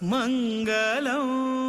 मङ्गलम्।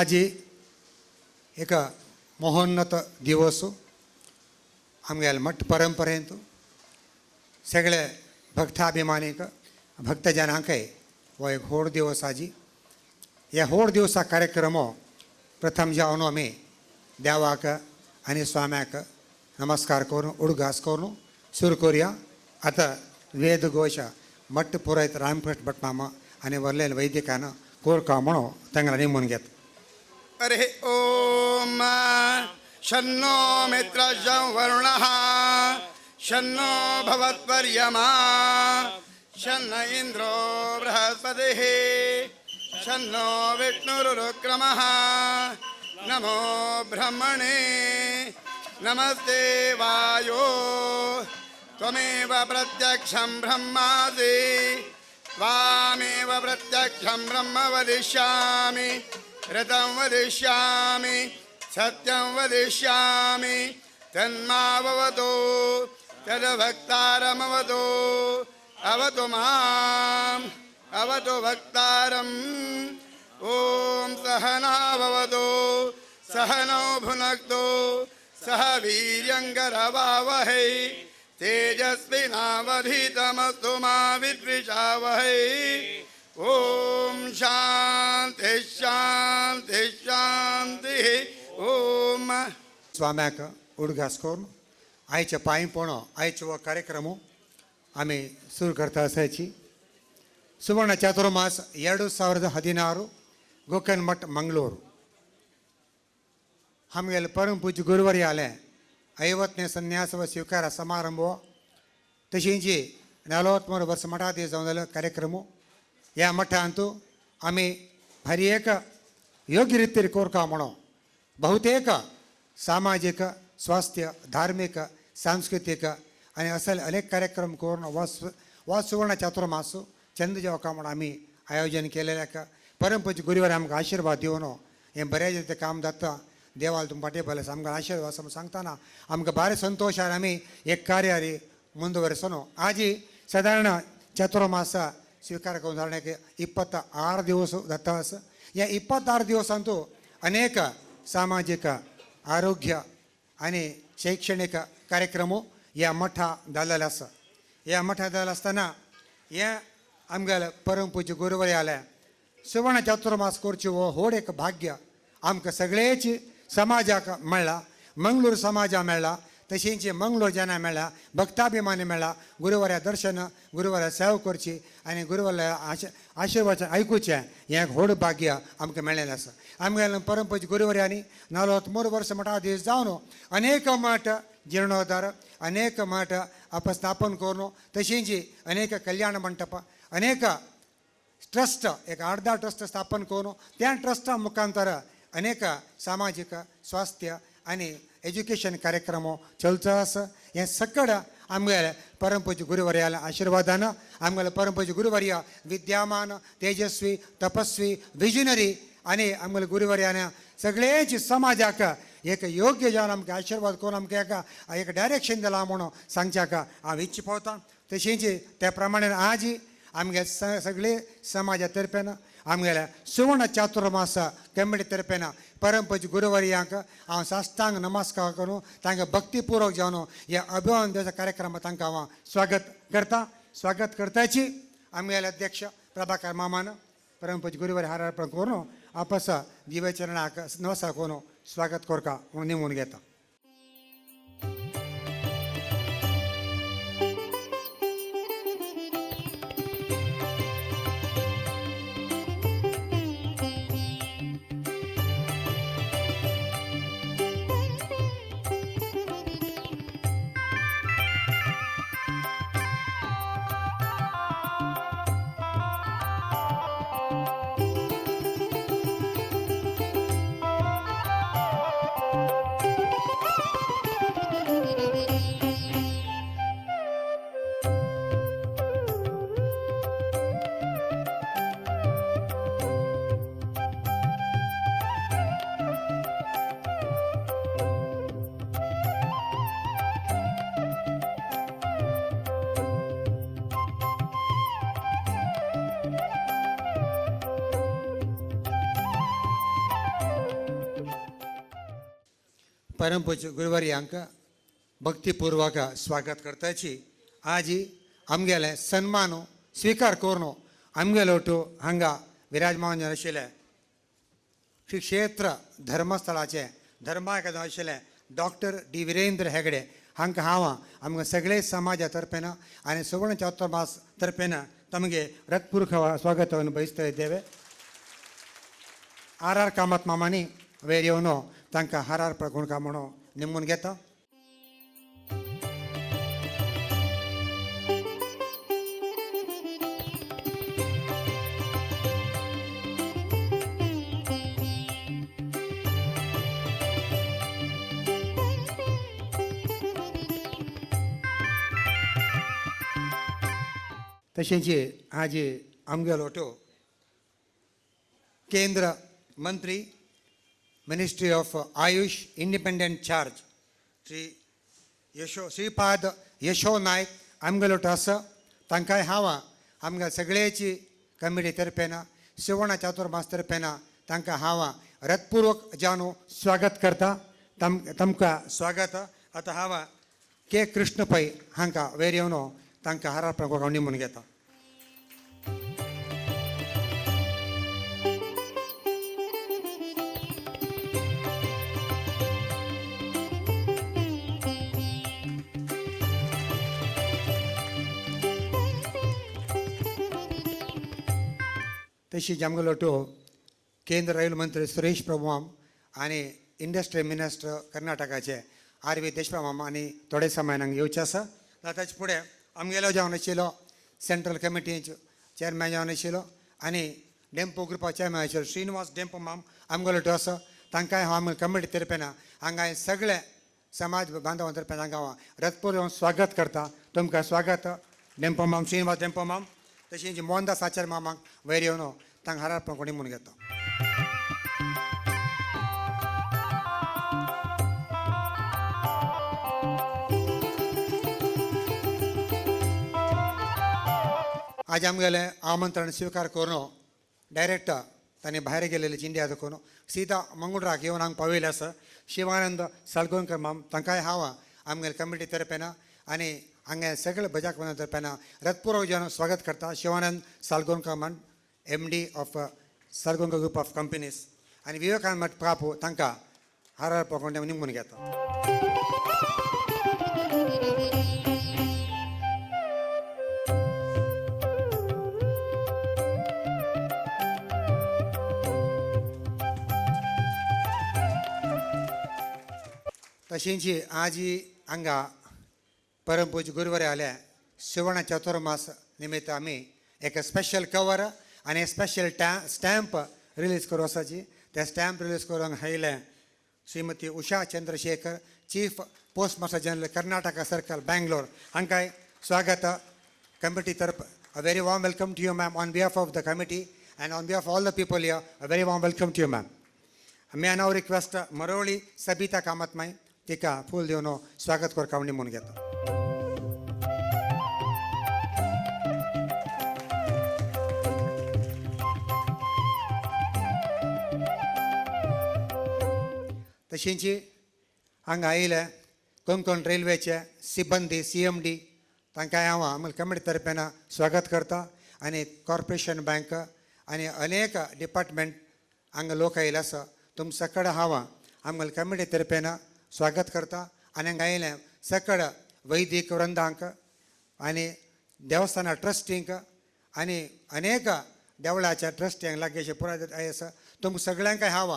आज एक महोन्नत दिवस आमगेल मठ परंपरेंत सगळे भक्ताभिमानीक भक्त जनांक वो एक होड दिवस आजी या होड दिवसा कार्यक्रम प्रथम जावन आमी देवाक आनी स्वाम्याक नमस्कार करून उडगास करून सुरू करूया. आता वेद घोष मठ पुरोहित रामकृष्ण भट मामा आनी वरलेल्या वैदिकान कोरका म्हणून तांकां निमून घेत. हरि ओम शन्नो मित्रजं वरुणः शन्नो भवत्वर्यमा शन्न इंद्रो बृहस्पतिः शन्नो विष्णुरुक्रमः नमो ब्रह्मणे नमस्ते वायो त्वमेव प्रत्यक्षं ब्रह्मासि त्वामेव प्रत्यक्षं ब्रह्म वदिष्यामि ऋतं वदिष्यामि सत्यं वदिष्यामि तन्मावतु तद्भक्तारमवतु अवतु माम् अवतु भक्तारम् ॐ सहनाववतु सहनौ भुनक्तु सह वीर्यङ्करवावहै तेजस्विनावधीतमस्तु मा विद्विषावहै ॐ शान्ति शान्ति शान्तिः ॐ स्वाम्याक उडघास करून आयच्या पायी पोणो आयचे व कार्यक्रम आम्ही सुरू करता असायची ಸುವರ್ಣ ಚಾತುರ್ಮಾಸ 2016 ಗೋಕರ್ಣ ಮಠ ಮಂಗಳೂರು ಆಮೇಲೆ ಪರಮ ಪೂಜ್ಯ ಗುರುವರಿ ಆಲೆ 50ನೇ ಸನ್ಯಾಸವ ಸ್ವೀಕಾರ ಸಮಾರಂಭ तशींची 43 वर्ष मठात जाऊन झालं कार्यक्रम या मठांतू आम्ही भारी एक योग्य रीतीने कोरका म्हणो बहुतेक सामाजिक स्वास्थ्य धार्मिक सांस्कृतिक आणि असे अनेक कार्यक्रम करून वा सुवर्ण चातुर्मास चंद जेव्हा का म्हणून आम्ही आयोजन केलेल्या का परमपूज्य गुरुवार आमकां आशीर्वाद दिवन हें बऱ्या तरेन काम जाता देवाल तुम पाटे भले आमकां आशीर्वाद सांगताना आमकां भारी संतोश आनी आमी एक कार्यारी ಮುಂದುವರಿಸೋನು ಆಜಿ ಸಾಧಾರಣ ಚಾತುರ್ಮಾಸ ಸ್ವೀಕಾರ ಉದಾಹರಣೆಗೆ 26 ದಿವಸ ದತ್ತಾಸ या 26 दिवसांतू अनेक सामाजिक आरोग्य आणि शैक्षणिक कार्यक्रम या मठा जाल्लेले आसा या मठा जाल्ले आसतना हे आमगेले परमपूज्य गुरुवारी आले सुवर्ण चातुर्मास करची हो व्हड एक भाग्य आमकां सगळेच समाजाक मेळ्ळा मंगळूर समाजा मेळ्ळा तशींच मंगळूर जना मेळ्ळा भक्ताभिमानी मेळ्ळा गुरुवाऱ्या दर्शन गुरुवाऱ्या सेवा करची आनी गुरुवाऱ्या आशिर्वाद आयकुचें हें एक व्हड भाग्य आमकां मेळ्ळेलें आसा आमगेले परमपूज्य गुरुवाऱ्यांनी 43 वर्स मठा दीस जावन अनेक मठ जीर्णोद्धार अनेक मठ अपस्थापन करून तशींच अनेक कल्याण मंडप अनेक ट्रस्ट एक 8-10 ट्रस्ट स्थापन करून त्या ट्रस्टा मुखांतर अनेक सामाजिक स्वास्थ्य आनी एज्युकेशन कार्यक्रम चलता आसा हें सकड आमगेले परमपूज्य गुरुवर्याला आशिर्वादान आमगेले परमपूज्य गुरुवर्य विद्यामान तेजस्वी तपस्वी विजनरी आनी आमगेले गुरुवर्यान सगळेच समाजाक एक योग्य जावन आमकां आशिर्वाद करून आमकां एक डायरेक्शन दिलां म्हणून सांगच्याक हांव इच्छा पावतां तशींच त्या प्रमाणे आज आमगे सगळे समाजा तर्फेन आमगेल्या सुवर्ण चातुर्मास कमिटी तर्फेन परमपूज्य गुरुवर्यांक हांव साश्टांग नमस्कार करून तांकां भक्तीपूर्वक जावन ह्या अभिवादनाच्या कार्यक्रमात तांकां हांव स्वागत करताची आमगेले अध्यक्ष प्रभाकर मामान परमपूज्य गुरुवारी हार अर्पण करून आपस दिव्यचरणाक नमस्कार करून स्वागत करता म्हणून निमून घेता परमपूज्य गुरुवर्यांक भक्तीपूर्वक स्वागत करताची आज आमगेले सन्मान स्वीकार करून आमगेलो हांगा विराजमान आशिल्ले श्री क्षेत्र धर्मस्थळाचे धर्मायक आशिल्ले डॉक्टर डी वीरेंद्र हेगडे हांकां हांव आमगे सगळे समाजा तर्फेन आनी सुवर्ण चातुर्मास तर्फेन तमगे हृत्पूर्वक स्वागत बयस्ता इದ್ದೇವೆ आर कामत मामानी वेर येवन तांकां हार अर्पण म्हणून निमून घेता तशेंच आज आमगेलो केंद्र मंत्री ministry of AYUSH independent charge Shri Shripad Yesso Naik आमगेलो असं तांकांय हांवा आमगे सगळ्याची कमिटी तर्फेन शिवण चातुर्मास तर्फेन तांकां हांवा रथपूर्वक जावन स्वागत करता तमकां स्वागत आतां हांवा के कृष्ण पै हांकां वयर येवन तांकां हार प्रभू निमून घेता. तशी जामगलोटो केंद्र रैल्वे मंत्री सुरेश प्रभुमाम आणि इंडस्ट्री मिनिस्टर कर्नाटकाचे आर.व्ही. देशप्रमाम आणि थोडे समय हांगा येवचे आसा. ताचे फुडें आमगेलो जावन आशिल्लो सेंट्रल कमिटीचो चेअरमॅन जावन आशिल्लो आनी डेम्पो ग्रुपा चेअरमॅन आशिल्लो श्रीनिवास डेम्पो माम आमगेलो आसा. तांकांय हांव आमगे कमिटी तर्फेन हांगा सगळे समाज बांधवां तर्फेन हांगा रथपूर्वक स्वागत करता. तुमकां स्वागत डेम्पो माम श्रीनिवास डेम्पो माम. तशेंच मोहनदास आचार्य मामाक वयर येवन तांकां हार कोणी म्हणून घेता. आज आमगेले आमंत्रण स्वीकार करून डायरेक्ट तांणी भायर गेलेले इंडिया दाखोवन सीदा मंगळूराक येवन हांगा पावयले आसा. शिवानंद साळगांवकर माम तांकांय हांव आमगेले कमिटी तर्फेन आनी हांगा सगळे बजाक तर्फेन रथपूर्वक जावन स्वागत करता. शिवानंद साळगांवकर मान MD of Salgaonkar group of companies आनी विवेकानंद मठ बापू तांकां हार पकोंडे निमून घेता. तशेंच आज हांगा परमपूज्य गुरुवार आल्या शिवण चातुर्मास निमित्त आमी एक स्पेशल कवर आनी स्पेशल स्टॅम्प रिलीज करूं आसाची. ते स्टॅम्प रिलीज करूंक हायले Shrimati Usha Chandrashekhar chief post master general Karnataka circle Bangalore हांकांय स्वागत कमिटी तरफ. A very warm welcome to you ma'am on behalf of the committee and on behalf all the people here. A very warm welcome to you ma'am. May I now request मरोळी सबिता कामत माई तिका फूल दिवन स्वागत करता म्हणून घेता. तशेंच हांगा आयिल्ले कोंकण रेल्वेचे सिब्बंदी CMD तांकांय हांव आमगे कमिटी तर्फेन स्वागत करता. आनी कॉर्पोरेशन बँक आनी अनेक डिपार्टमेंट हांगा लोक आयिल्ले आसा. तुम सकड हांव आमगे कमिटी तर्फेन स्वागत करता. आनी हांगा आयिल्ले सकड वैदीक वृंदांक आनी देवस्थाना ट्रस्टींक आनी अनेक देवळाच्या ट्रस्टींक लागींचे पुराय आसा. तुमकां सगळ्यांक हांव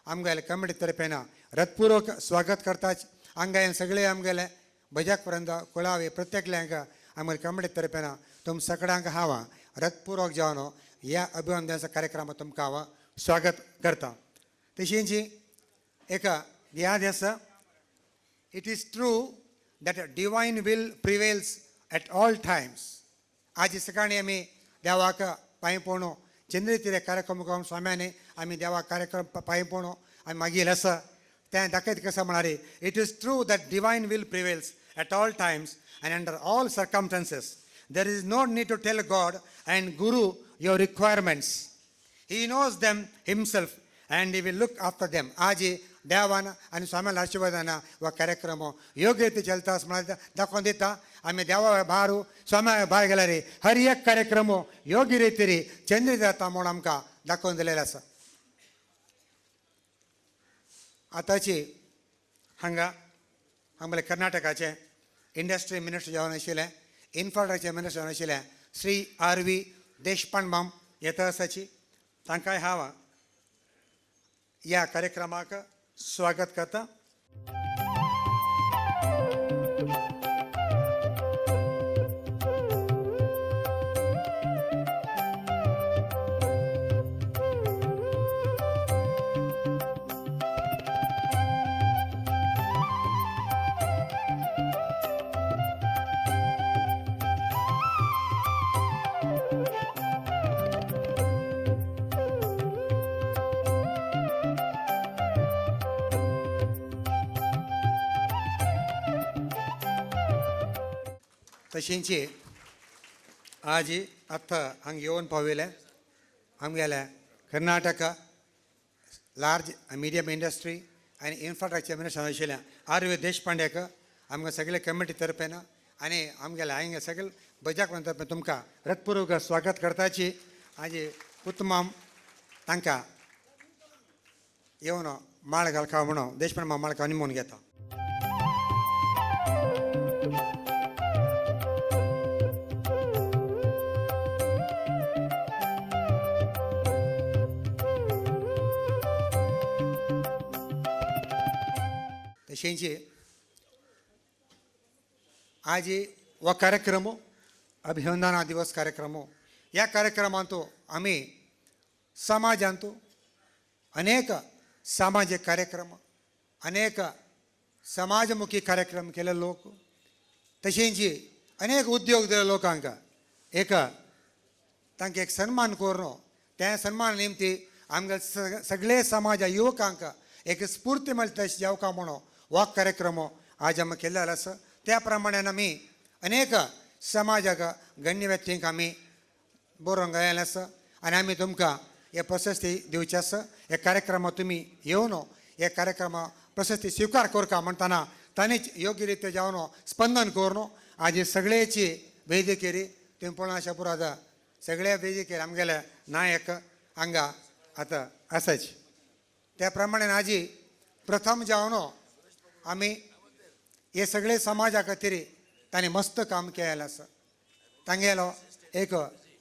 आमगेले कमिटी तर्फेन रथपूर्वक स्वागत करता. हांगा सगळे आमगेले भजक वृंद कुळावे प्रत्येकल्यांक आमगे कमिटी तर्फेन तुम सगळ्यांक हांव रथपूर्वक जावन ह्या अभिवादनाच्या कार्यक्रमात तुमकां हांव स्वागत करता. तशेंच एक याद आसा. It is true that divine will prevails at all Times. आज सकाळी आमी देवाक पांय पडून चंद्रतिरे कार्यक्रम करून स्वाम्याने आमी देवाक कार्यक्रम पांय पडून आमी मागीर आसा तें दाखयत कसं म्हणारे. It is true that divine will prevails at all times and under all circumstances. There is no need to tell God and guru your requirements. He knows them himself and he will look after them. आज देवान आनी स्वाम्याला आशिर्वादान हो कार्यक्रम योग्य रीती चलता असं म्हणा दाखोवन दिता. आमी देवा भारू स्वाम्या भायर गेल्यार हर एक कार्यक्रम योग्य रितीन चंद्र जाता म्हणून आमकां दाखोवन दिलेले आसा. आतांची हांगा आमगेले कर्नाटकाचे इंडस्ट्री मिनिस्टर जावन आशिल्ले इन्फ्रास्ट्रक्चर मिनिस्टर जावन आशिल्ले श्री R.V. देशपांडे माम येता आसाची. तांकांय हांव ह्या कार्यक्रमाक स्वागत करता. तशींची आजी आत्ता हांगा येवन पावयले आमगेले कर्नाटका लार्ज मिडियम इंडस्ट्री आनी इन्फ्रास्ट्रक्चर मिनिस्टर आशिल्ल्या आर.व्ही. देशपांडेक आमकां सगळे कमिटी तर्फेन आनी आमगेले हांगा सगळे बजाक तर्फे तुमकां हृदयपूर्वक स्वागत करताची आजी पुतमाम तांकां येवन माळ घालका म्हणून देशपांडे माळका निमोवन घेता. तशेंची आज हो कार्यक्रम अभिनंदना दिवस कार्यक्रम ह्या कार्यक्रमांतू आमी समाजांतू अनेक सामाजिक कार्यक्रम अनेक समाजमुखी कार्यक्रम केले लोक तशेंची अनेक उद्योग दिले लोकांक एक तांकां एक सन्मान करून त्या सन्मान निमती आमगे सगळे समाज युवकांक एक स्फूर्ती मेळटा तशें जावका म्हणून हो कार्यक्रम आज आमी केल्लो आसा. त्या प्रमाणेन आमी अनेक समाजाक गण्य व्यक्तींक आमी बरोवंक गायले आसा आनी आमी तुमकां हे प्रशस्ती दिवचे आसा. हे कार्यक्रमाक तुमी येवन हे कार्यक्रम प्रशस्ती स्विकार करता म्हणटना तांणीच योग्य रित्या जावन स्पंदन करून आज सगळेची वेदिकेरी तुमी पळोवन अशा पुरो आतां सगळ्या वेदिकेर आमगेले नायक हांगा आतां आसाच. त्या प्रमाणे आजी प्रथम जावन आमी हे सगळे समाजा खातीर तांणी मस्त काम केलें आसा. तांगेलो एक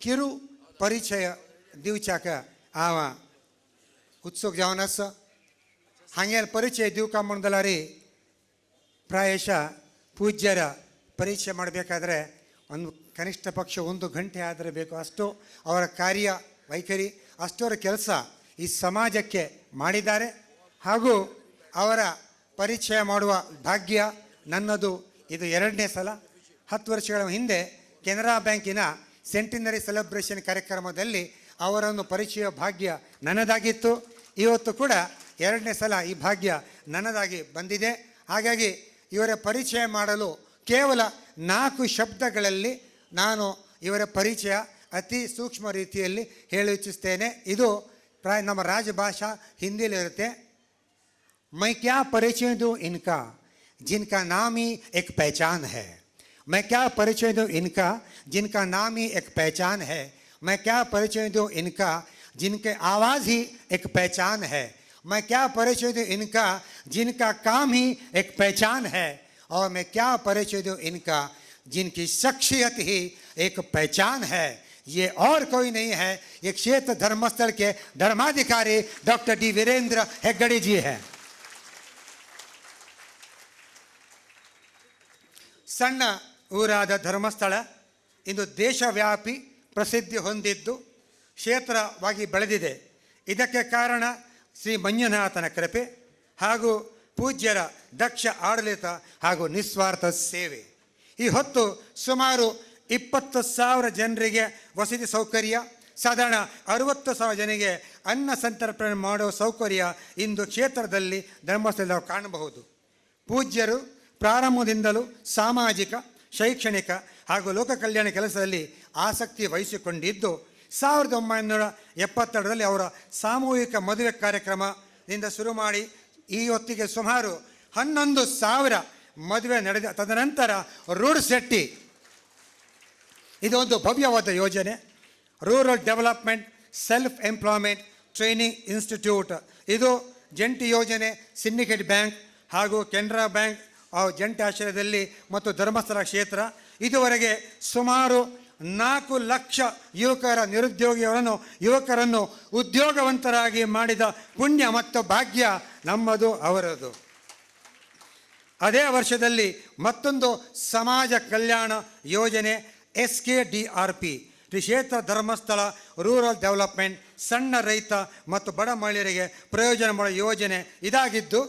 किरू परिचय दिवच्याक हांव उत्सूक जावन आसा. हांगेलो परिचय दिवका म्हण जाल्यार ಪ್ರಾಯಶಃ ಪೂಜ್ಯರ ಪರಿಚಯ ಮಾಡಬೇಕಾದ್ರೆ ಒಂದು ಕನಿಷ್ಠ ಪಕ್ಷ 1 ಗಂಟೆ ಆದರೆ ಬೇಕು. ಅಷ್ಟು ಅವರ ಕಾರ್ಯ ವೈಖರಿ ಅಷ್ಟರ ಕೆಲಸ ಈ ಸಮಾಜಕ್ಕೆ ಮಾಡಿದ್ದಾರೆ. ಹಾಗೂ ಅವರ ಪರಿಚಯ ಮಾಡುವ ಭಾಗ್ಯ ನನ್ನದು. ಇದು 2ನೇ ಸಲ. 10 ವರ್ಷಗಳ ಹಿಂದೆ ಕೆನರಾ ಬ್ಯಾಂಕಿನ ಸೆಂಟಿನರಿ ಸೆಲೆಬ್ರೇಷನ್ ಕಾರ್ಯಕ್ರಮದಲ್ಲಿ ಅವರನ್ನು ಪರಿಚಯ ಭಾಗ್ಯ ನನ್ನದಾಗಿತ್ತು. ಇವತ್ತು ಕೂಡ 2ನೇ ಸಲ ಈ ಭಾಗ್ಯ ನನ್ನದಾಗಿ ಬಂದಿದೆ. ಹಾಗಾಗಿ ಇವರ ಪರಿಚಯ ಮಾಡಲು ಕೇವಲ 4 ಶಬ್ದಗಳಲ್ಲಿ ನಾನು ಇವರ ಪರಿಚಯ ಅತಿ ಸೂಕ್ಷ್ಮ ರೀತಿಯಲ್ಲಿ ಹೇಳಿ ಇಚ್ಛಿಸ್ತೇನೆ. ಇದು ನಮ್ಮ ರಾಜಭಾಷಾ ಹಿಂದಿಲಿರುತ್ತೆ. मैं क्या परिचय दूँ इनका जिनका नाम ही एक पहचान है. मैं क्या परिचय दूँ इनका जिनका नाम ही एक पहचान है. मैं क्या परिचय दूँ इनका जिनके आवाज़ ही एक पहचान है. मैं क्या परिचय दूँ इनका जिनका काम ही एक पहचान है. और मैं क्या परिचय दूँ इनका जिनकी शख्सियत ही एक पहचान है. ये और कोई नहीं है, ये क्षेत्र धर्मस्थल के धर्माधिकारी डॉक्टर डी वीरेंद्र हेगड़े जी हैं. ಸಣ್ಣ ಊರಾದ ಧರ್ಮಸ್ಥಳ ಇಂದು ದೇಶವ್ಯಾಪಿ ಪ್ರಸಿದ್ಧಿ ಹೊಂದಿದ್ದು ಕ್ಷೇತ್ರವಾಗಿ ಬೆಳೆದಿದೆ. ಇದಕ್ಕೆ ಕಾರಣ ಶ್ರೀ ಮಂಜುನಾಥನ ಕೃಪೆ ಹಾಗೂ ಪೂಜ್ಯರ ದಕ್ಷ ಆಡಳಿತ ಹಾಗೂ ನಿಸ್ವಾರ್ಥ ಸೇವೆ. ಈ ಹೊತ್ತು ಸುಮಾರು 20,000 ಜನರಿಗೆ ವಸತಿ ಸೌಕರ್ಯ, ಸಾಧಾರಣ 60,000 ಜನರಿಗೆ ಅನ್ನ ಸಂತರ್ಪಣೆ ಮಾಡುವ ಸೌಕರ್ಯ ಇಂದು ಕ್ಷೇತ್ರದಲ್ಲಿ ಧರ್ಮಸ್ಥಳದಲ್ಲಿ ಕಾಣಬಹುದು. ಪೂಜ್ಯರು ಪ್ರಾರಂಭದಿಂದಲೂ ಸಾಮಾಜಿಕ, ಶೈಕ್ಷಣಿಕ ಹಾಗೂ ಲೋಕ ಕಲ್ಯಾಣ ಕೆಲಸದಲ್ಲಿ ಆಸಕ್ತಿ ವಹಿಸಿಕೊಂಡಿದ್ದು 1972ರಲ್ಲಿ ಅವರ ಸಾಮೂಹಿಕ ಮದುವೆ ಕಾರ್ಯಕ್ರಮದಿಂದ ಶುರು ಮಾಡಿ ಈ ಹೊತ್ತಿಗೆ ಸುಮಾರು 11,000 ಮದುವೆ ನಡೆದ. ತದನಂತರ ರೂಢ ಶೆಟ್ಟಿ ಇದೊಂದು ಭವ್ಯವಾದ ಯೋಜನೆ. Rural development self employment training institute ಇದು ಜಂಟಿ ಯೋಜನೆ ಸಿಂಡಿಕೇಟ್ ಬ್ಯಾಂಕ್ ಹಾಗೂ ಕೆನರಾ ಬ್ಯಾಂಕ್ ಜಂಟಿ ಆಶ್ರಯದಲ್ಲಿ ಮತ್ತು ಧರ್ಮಸ್ಥಳ ಕ್ಷೇತ್ರ ಇದುವರೆಗೆ ಸುಮಾರು 4 ಲಕ್ಷ ಯುವಕರನ್ನು ಉದ್ಯೋಗವಂತರಾಗಿ ಮಾಡಿದ ಪುಣ್ಯ ಮತ್ತು ಭಾಗ್ಯ ನಮ್ಮದು, ಅವರದು. ಅದೇ ವರ್ಷದಲ್ಲಿ ಮತ್ತೊಂದು ಸಮಾಜ ಕಲ್ಯಾಣ ಯೋಜನೆ SKDRP ಕ್ಷೇತ್ರ ಧರ್ಮಸ್ಥಳ ರೂರಲ್ ಡೆವಲಪ್ಮೆಂಟ್ ಸಣ್ಣ ರೈತ ಮತ್ತು ಬಡ ಮಹಿಳೆಯರಿಗೆ ಪ್ರಯೋಜನ ಮಾಡುವ ಯೋಜನೆ ಇದಾಗಿದ್ದು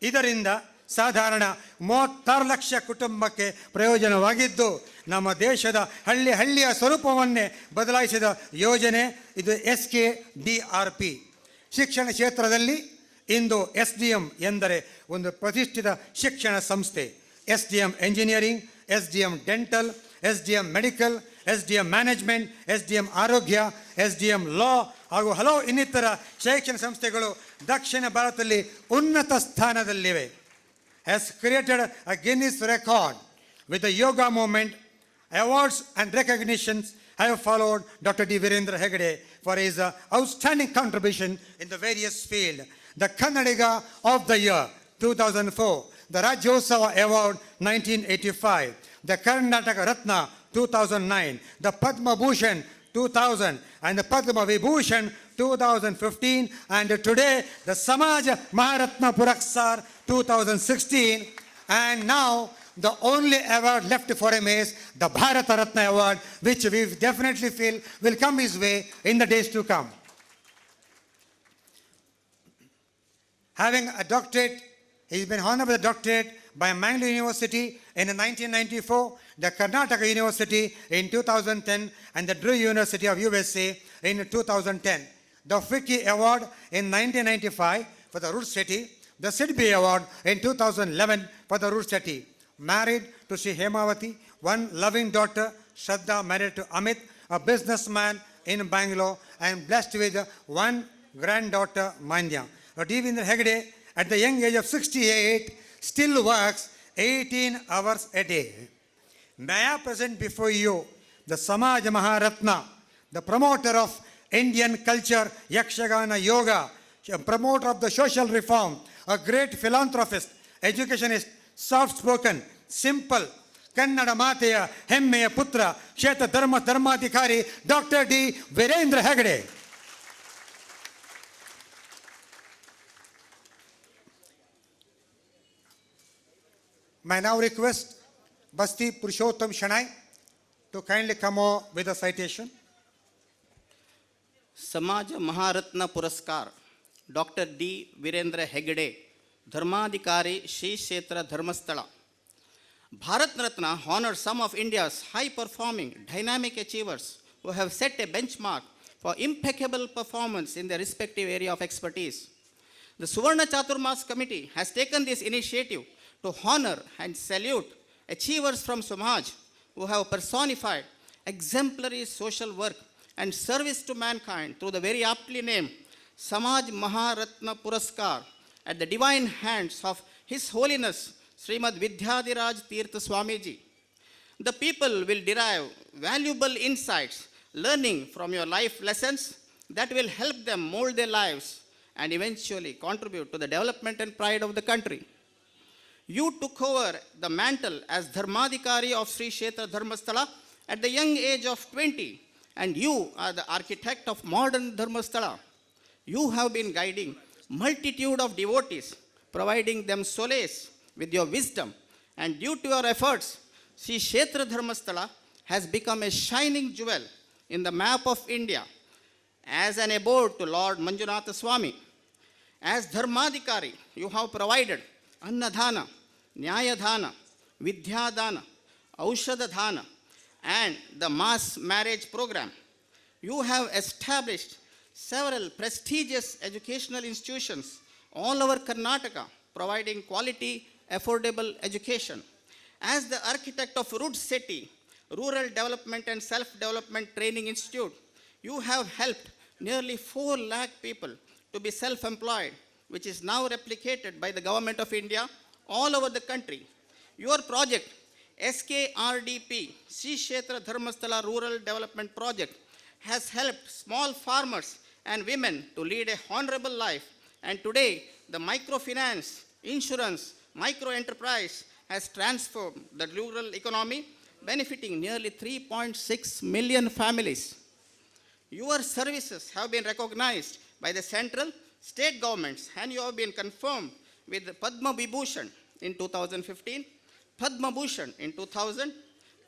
ಇದರಿಂದ ಸಾಧಾರಣ 36 ಲಕ್ಷ ಕುಟುಂಬಕ್ಕೆ ಪ್ರಯೋಜನವಾಗಿದ್ದು ನಮ್ಮ ದೇಶದ ಹಳ್ಳಿಯ ಸ್ವರೂಪವನ್ನೇ ಬದಲಾಯಿಸಿದ ಯೋಜನೆ ಇದು SKDRP. ಶಿಕ್ಷಣ ಕ್ಷೇತ್ರದಲ್ಲಿ ಇಂದು SDM ಎಂದರೆ ಒಂದು ಪ್ರತಿಷ್ಠಿತ ಶಿಕ್ಷಣ ಸಂಸ್ಥೆ. SDM engineering, SDM dental, SDM medical, SDM management, SDM ಆರೋಗ್ಯ, SDM ಲಾ ಹಾಗೂ ಹಲವು ಇನ್ನಿತರ ಶೈಕ್ಷಣಿಕ ಸಂಸ್ಥೆಗಳು ದಕ್ಷಿಣ ಭಾರತದಲ್ಲಿ ಉನ್ನತ ಸ್ಥಾನದಲ್ಲಿವೆ. Has created a Guinness record with the yoga movement. Awards and recognitions have followed Dr. D. Virendra Hegde for his outstanding contribution in the various fields. The Kannadiga of the Year 2004, the Rajyotsava Award 1985, the Karnataka Ratna 2009, the Padma Bhushan 2000, and the Padma Vibhushan 2015, and today the Samaj Maharatna Puraskar 2016, and now the only award left for him is the Bharata Ratna Award, which we definitely feel will come his way in the days to come. Having a doctorate, he's been honored with a doctorate by Mangalore University in 1994, the Karnataka University in 2010, and the Drew University of USA in 2010. The Fickey Award in 1995 for the Root City, the Sidby Award in 2011 for the Root City. Married to Sri Hemavati, one loving daughter, Shraddha, married to Amit, a businessman in Bangalore, and blessed with one granddaughter, Manya. Devendra Hegde, at the young age of 68, still works 18 hours a day. May I present before you the Samaj Maharatna, the promoter of Indian culture, Yakshagana Yoga, a promoter of the social reform, a great philanthropist, educationist, soft-spoken, simple, Kannada ಮಾತೆಯ ಹೆಮ್ಮೆಯ ಪುತ್ರ, ಕ್ಷೇತ್ರ ಧರ್ಮಾಧಿಕಾರಿ doctor D Veerendra Hegde. I now request Basti Purushottam Shanai to kindly come over with a citation. समाज महारत्न पुरस्कार doctor D Virendra Hegde Dharmadhikari Shri क्षेत्र धर्मस्थल. Bharat Ratna honors some of India's high-performing, dynamic achievers who have set a benchmark for impeccable performance in their respective area of expertise. The Suvarna Chaturmas Committee has taken this initiative to honor and salute achievers from Samaj who have personified exemplary social work and service to mankind through the very aptly named Samaj Maharatna Puraskar at the divine hands of His Holiness Srimad Vidyadhiraj Tirtha Swamiji. The people will derive valuable insights, learning from your life lessons that will help them mold their lives and eventually contribute to the development and pride of the country. You took over the mantle as Dharmadhikari of Sri Kshetra Dharmasthala at the young age of 20, and you are the architect of modern Dharmasthala. You have been guiding multitude of devotees, providing them solace with your wisdom, and due to your efforts, Sri Kshetra Dharmasthala has become a shining jewel in the map of India as an abode to Lord Manjunatha Swami. As Dharmadhikari, you have provided Annadhana, Nyayadhana, Vidyadhana, Aushadadhana, and the mass marriage program. You have established several prestigious educational institutions all over Karnataka, providing quality, affordable education. As the architect of Root City, Rural Development and Self-Development Training Institute, you have helped nearly 4 lakh people to be self-employed, which is now replicated by the Government of India all over the country. Your project, SKRDP, Sri Kshetra Dharmasthala Rural Development Project, has helped small farmers and women to lead a honorable life. And today, the microfinance, insurance, micro-enterprise has transformed the rural economy, benefiting nearly 3.6 million families. Your services have been recognized by the central, state governments, and you have been confirmed with Padma Vibhushan in 2015, Padma Bhushan in 2000,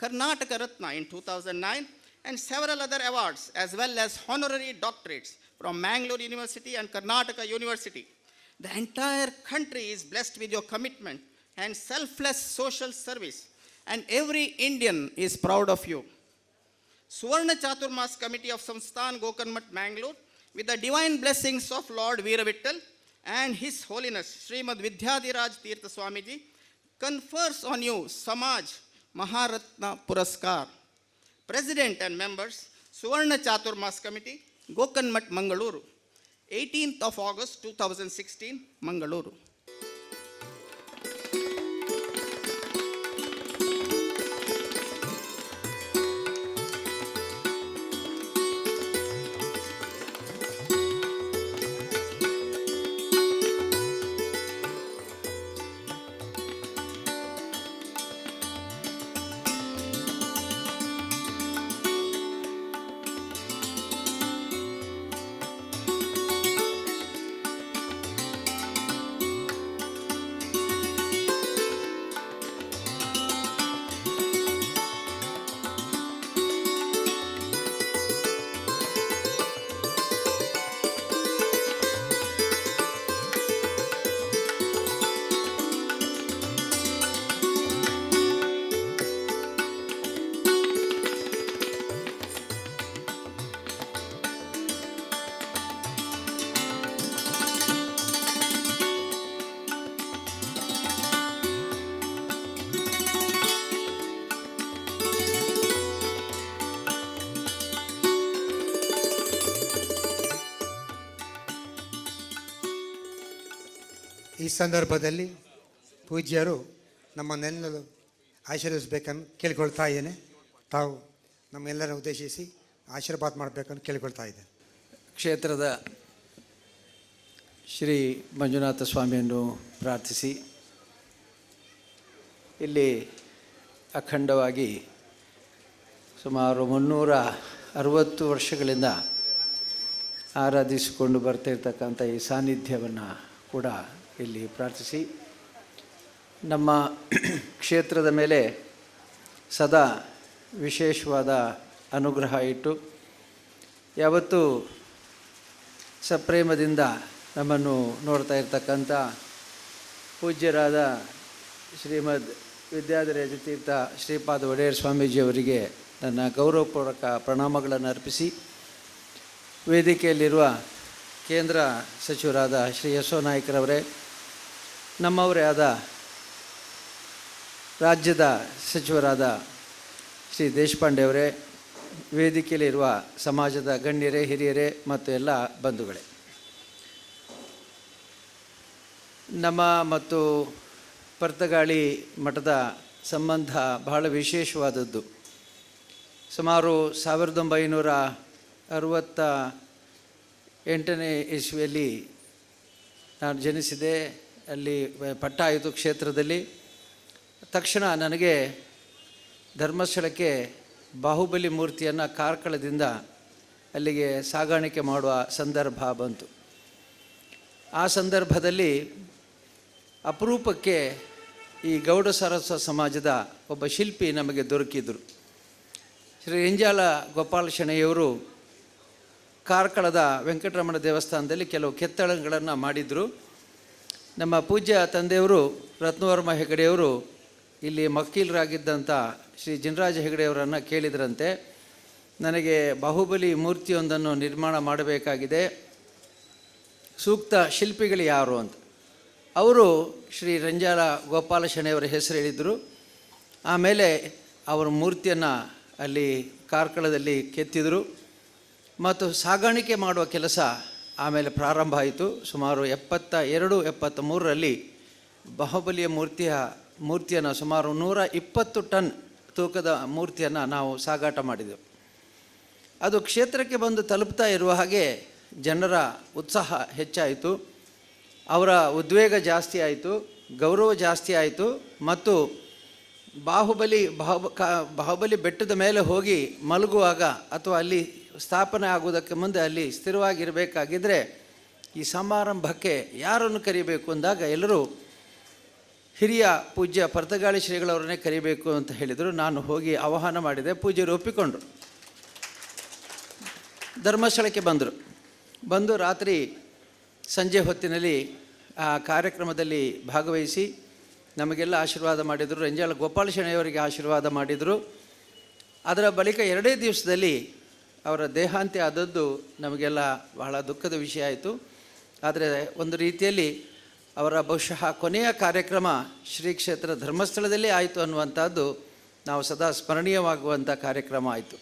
Karnataka Ratna in 2009, and several other awards as well as honorary doctorates from Mangalore University and Karnataka University. The entire country is blessed with your commitment and selfless social service, and every Indian is proud of you. Suvarna Chaturmas Committee of Samsthan Gokarmat Mangalore, with the divine blessings of Lord Veeravittal and His Holiness Srimad Vidyadhiraj Tirtha Swamiji, confers on you Samaj Maharatna Puraskar. President and members, Suvarna Chaturmas Committee, Gokanmat, Mangaluru. 18th of August 2016, Mangaluru. ಈ ಸಂದರ್ಭದಲ್ಲಿ ಪೂಜ್ಯರು ನಮ್ಮನ್ನೆಲ್ಲರೂ ಆಶೀರ್ವದಿಸಬೇಕನ್ನು ಕೇಳಿಕೊಳ್ತಾ ಇದ್ದೇನೆ. ತಾವು ನಮ್ಮೆಲ್ಲರನ್ನು ಉದ್ದೇಶಿಸಿ ಆಶೀರ್ವಾದ ಮಾಡಬೇಕನ್ನು ಕೇಳಿಕೊಳ್ತಾ ಇದ್ದೇನೆ. ಕ್ಷೇತ್ರದ ಶ್ರೀ ಮಂಜುನಾಥ ಸ್ವಾಮಿಯನ್ನು ಪ್ರಾರ್ಥಿಸಿ, ಇಲ್ಲಿ ಅಖಂಡವಾಗಿ ಸುಮಾರು 360 ವರ್ಷಗಳಿಂದ ಆರಾಧಿಸಿಕೊಂಡು ಬರ್ತಿರ್ತಕ್ಕಂಥ ಈ ಸಾನ್ನಿಧ್ಯವನ್ನು ಕೂಡ ಇಲ್ಲಿ ಪ್ರಾರ್ಥಿಸಿ, ನಮ್ಮ ಕ್ಷೇತ್ರದ ಮೇಲೆ ಸದಾ ವಿಶೇಷವಾದ ಅನುಗ್ರಹ ಇಟ್ಟು ಯಾವತ್ತೂ ಸಪ್ರೇಮದಿಂದ ನಮ್ಮನ್ನು ನೋಡ್ತಾ ಇರ್ತಕ್ಕಂಥ ಪೂಜ್ಯರಾದ ಶ್ರೀಮದ್ ವಿದ್ಯಾಧರ ತೀರ್ಥ ಶ್ರೀಪಾದ ಒಡೆಯರ್ ಸ್ವಾಮೀಜಿಯವರಿಗೆ ನನ್ನ ಗೌರವಪೂರ್ವಕ ಪ್ರಣಾಮಗಳನ್ನು ಅರ್ಪಿಸಿ, ವೇದಿಕೆಯಲ್ಲಿರುವ ಕೇಂದ್ರ ಸಚಿವರಾದ ಶ್ರೀ ಯಶೋ ನಾಯ್ಕರವರೇ, ನಮ್ಮವರೇ ಆದ ರಾಜ್ಯದ ಸಚಿವರಾದ ಶ್ರೀ ದೇಶಪಾಂಡೆ ಅವರೇ, ವೇದಿಕೆಯಲ್ಲಿರುವ ಸಮಾಜದ ಗಣ್ಯರೇ, ಹಿರಿಯರೇ ಮತ್ತು ಎಲ್ಲ ಬಂಧುಗಳೇ, ನಮ್ಮ ಮತ್ತು ಪರ್ತಗಾಳಿ ಮಠದ ಸಂಬಂಧ ಬಹಳ ವಿಶೇಷವಾದದ್ದು. ಸುಮಾರು 1968ನೇ ಇಸ್ವಿಯಲ್ಲಿ ನಾನು ಜನಿಸಿದೆ. ಅಲ್ಲಿ ಪಟ್ಟ ಆಯಿತು ಕ್ಷೇತ್ರದಲ್ಲಿ. ತಕ್ಷಣ ನನಗೆ ಧರ್ಮಸ್ಥಳಕ್ಕೆ ಬಾಹುಬಲಿ ಮೂರ್ತಿಯನ್ನು ಕಾರ್ಕಳದಿಂದ ಅಲ್ಲಿಗೆ ಸಾಗಾಣಿಕೆ ಮಾಡುವ ಸಂದರ್ಭ ಬಂತು. ಆ ಸಂದರ್ಭದಲ್ಲಿ ಅಪರೂಪಕ್ಕೆ ಈ ಗೌಡ ಸರಸ್ವ ಸಮಾಜದ ಒಬ್ಬ ಶಿಲ್ಪಿ ನಮಗೆ ದೊರಕಿದರು. ಶ್ರೀ ರೆಂಜಾಲ ಗೋಪಾಲ ಶೆಣೆಯವರು ಕಾರ್ಕಳದ ವೆಂಕಟರಮಣ ದೇವಸ್ಥಾನದಲ್ಲಿ ಕೆಲವು ಕೆತ್ತಳಗಳನ್ನು ಮಾಡಿದರು. ನಮ್ಮ ಪೂಜ್ಯ ತಂದೆಯವರು ರತ್ನವರ್ಮ ಹೆಗಡೆಯವರು ಇಲ್ಲಿ ವಕೀಲರಾಗಿದ್ದಂಥ ಶ್ರೀ ಜಿನರಾಜ ಹೆಗಡೆಯವರನ್ನು ಕೇಳಿದ್ರಂತೆ, ನನಗೆ ಬಾಹುಬಲಿ ಮೂರ್ತಿಯೊಂದನ್ನು ನಿರ್ಮಾಣ ಮಾಡಬೇಕಾಗಿದೆ, ಸೂಕ್ತ ಶಿಲ್ಪಿಗಳು ಯಾರು ಅಂತ. ಅವರು ಶ್ರೀ ರಂಜಾಲ ಗೋಪಾಲ ಶೆಣೆಯವರ ಹೆಸರು ಹೇಳಿದರು. ಆಮೇಲೆ ಅವರ ಮೂರ್ತಿಯನ್ನು ಅಲ್ಲಿ ಕಾರ್ಕಳದಲ್ಲಿ ಕೆತ್ತಿದರು ಮತ್ತು ಸಾಗಾಣಿಕೆ ಮಾಡುವ ಕೆಲಸ ಆಮೇಲೆ ಪ್ರಾರಂಭ ಆಯಿತು. ಸುಮಾರು 72-73ರಲ್ಲಿ ಬಾಹುಬಲಿಯ ಮೂರ್ತಿಯನ್ನು ಸುಮಾರು 120 ಟನ್ ತೂಕದ ಮೂರ್ತಿಯನ್ನು ನಾವು ಸಾಗಾಟ ಮಾಡಿದೆವು. ಅದು ಕ್ಷೇತ್ರಕ್ಕೆ ಬಂದು ತಲುಪ್ತಾ ಇರುವ ಹಾಗೆ ಜನರ ಉತ್ಸಾಹ ಹೆಚ್ಚಾಯಿತು, ಅವರ ಉದ್ವೇಗ ಜಾಸ್ತಿ ಆಯಿತು, ಗೌರವ ಜಾಸ್ತಿ ಆಯಿತು. ಮತ್ತು ಬಾಹುಬಲಿ ಬೆಟ್ಟದ ಮೇಲೆ ಹೋಗಿ ಮಲಗುವಾಗ ಅಥವಾ ಅಲ್ಲಿ ಸ್ಥಾಪನೆ ಆಗುವುದಕ್ಕೆ ಮುಂದೆ ಅಲ್ಲಿ ಸ್ಥಿರವಾಗಿರಬೇಕಾಗಿದ್ದರೆ ಈ ಸಮಾರಂಭಕ್ಕೆ ಯಾರನ್ನು ಕರಿಬೇಕು ಅಂದಾಗ ಎಲ್ಲರೂ ಹಿರಿಯ ಪೂಜ್ಯ ಪರ್ತಗಾಳಿ ಶ್ರೀಗಳವರನ್ನೇ ಕರಿಬೇಕು ಅಂತ ಹೇಳಿದರು. ನಾನು ಹೋಗಿ ಆಹ್ವಾನ ಮಾಡಿದೆ, ಪೂಜ್ಯರು ಒಪ್ಪಿಕೊಂಡರು. ಧರ್ಮಸ್ಥಳಕ್ಕೆ ಬಂದು ರಾತ್ರಿ ಸಂಜೆ ಹೊತ್ತಿನಲ್ಲಿ ಆ ಕಾರ್ಯಕ್ರಮದಲ್ಲಿ ಭಾಗವಹಿಸಿ ನಮಗೆಲ್ಲ ಆಶೀರ್ವಾದ ಮಾಡಿದರು. ರಂಜಾಲ ಗೋಪಾಲ ಶೆಣೆಯವರಿಗೆ ಆಶೀರ್ವಾದ ಮಾಡಿದರು. ಅದರ ಬಳಿಕ 2 ದಿವಸದಲ್ಲಿ ಅವರ ದೇಹಾಂತ್ಯ ಆದದ್ದು ನಮಗೆಲ್ಲ ಬಹಳ ದುಃಖದ ವಿಷಯ ಆಯಿತು. ಆದರೆ ಒಂದು ರೀತಿಯಲ್ಲಿ ಅವರ ಬಹುಶಃ ಕೊನೆಯ ಕಾರ್ಯಕ್ರಮ ಶ್ರೀ ಕ್ಷೇತ್ರ ಧರ್ಮಸ್ಥಳದಲ್ಲೇ ಆಯಿತು ಅನ್ನುವಂಥದ್ದು ನಾವು ಸದಾ ಸ್ಮರಣೀಯವಾಗುವಂಥ ಕಾರ್ಯಕ್ರಮ ಆಯಿತು.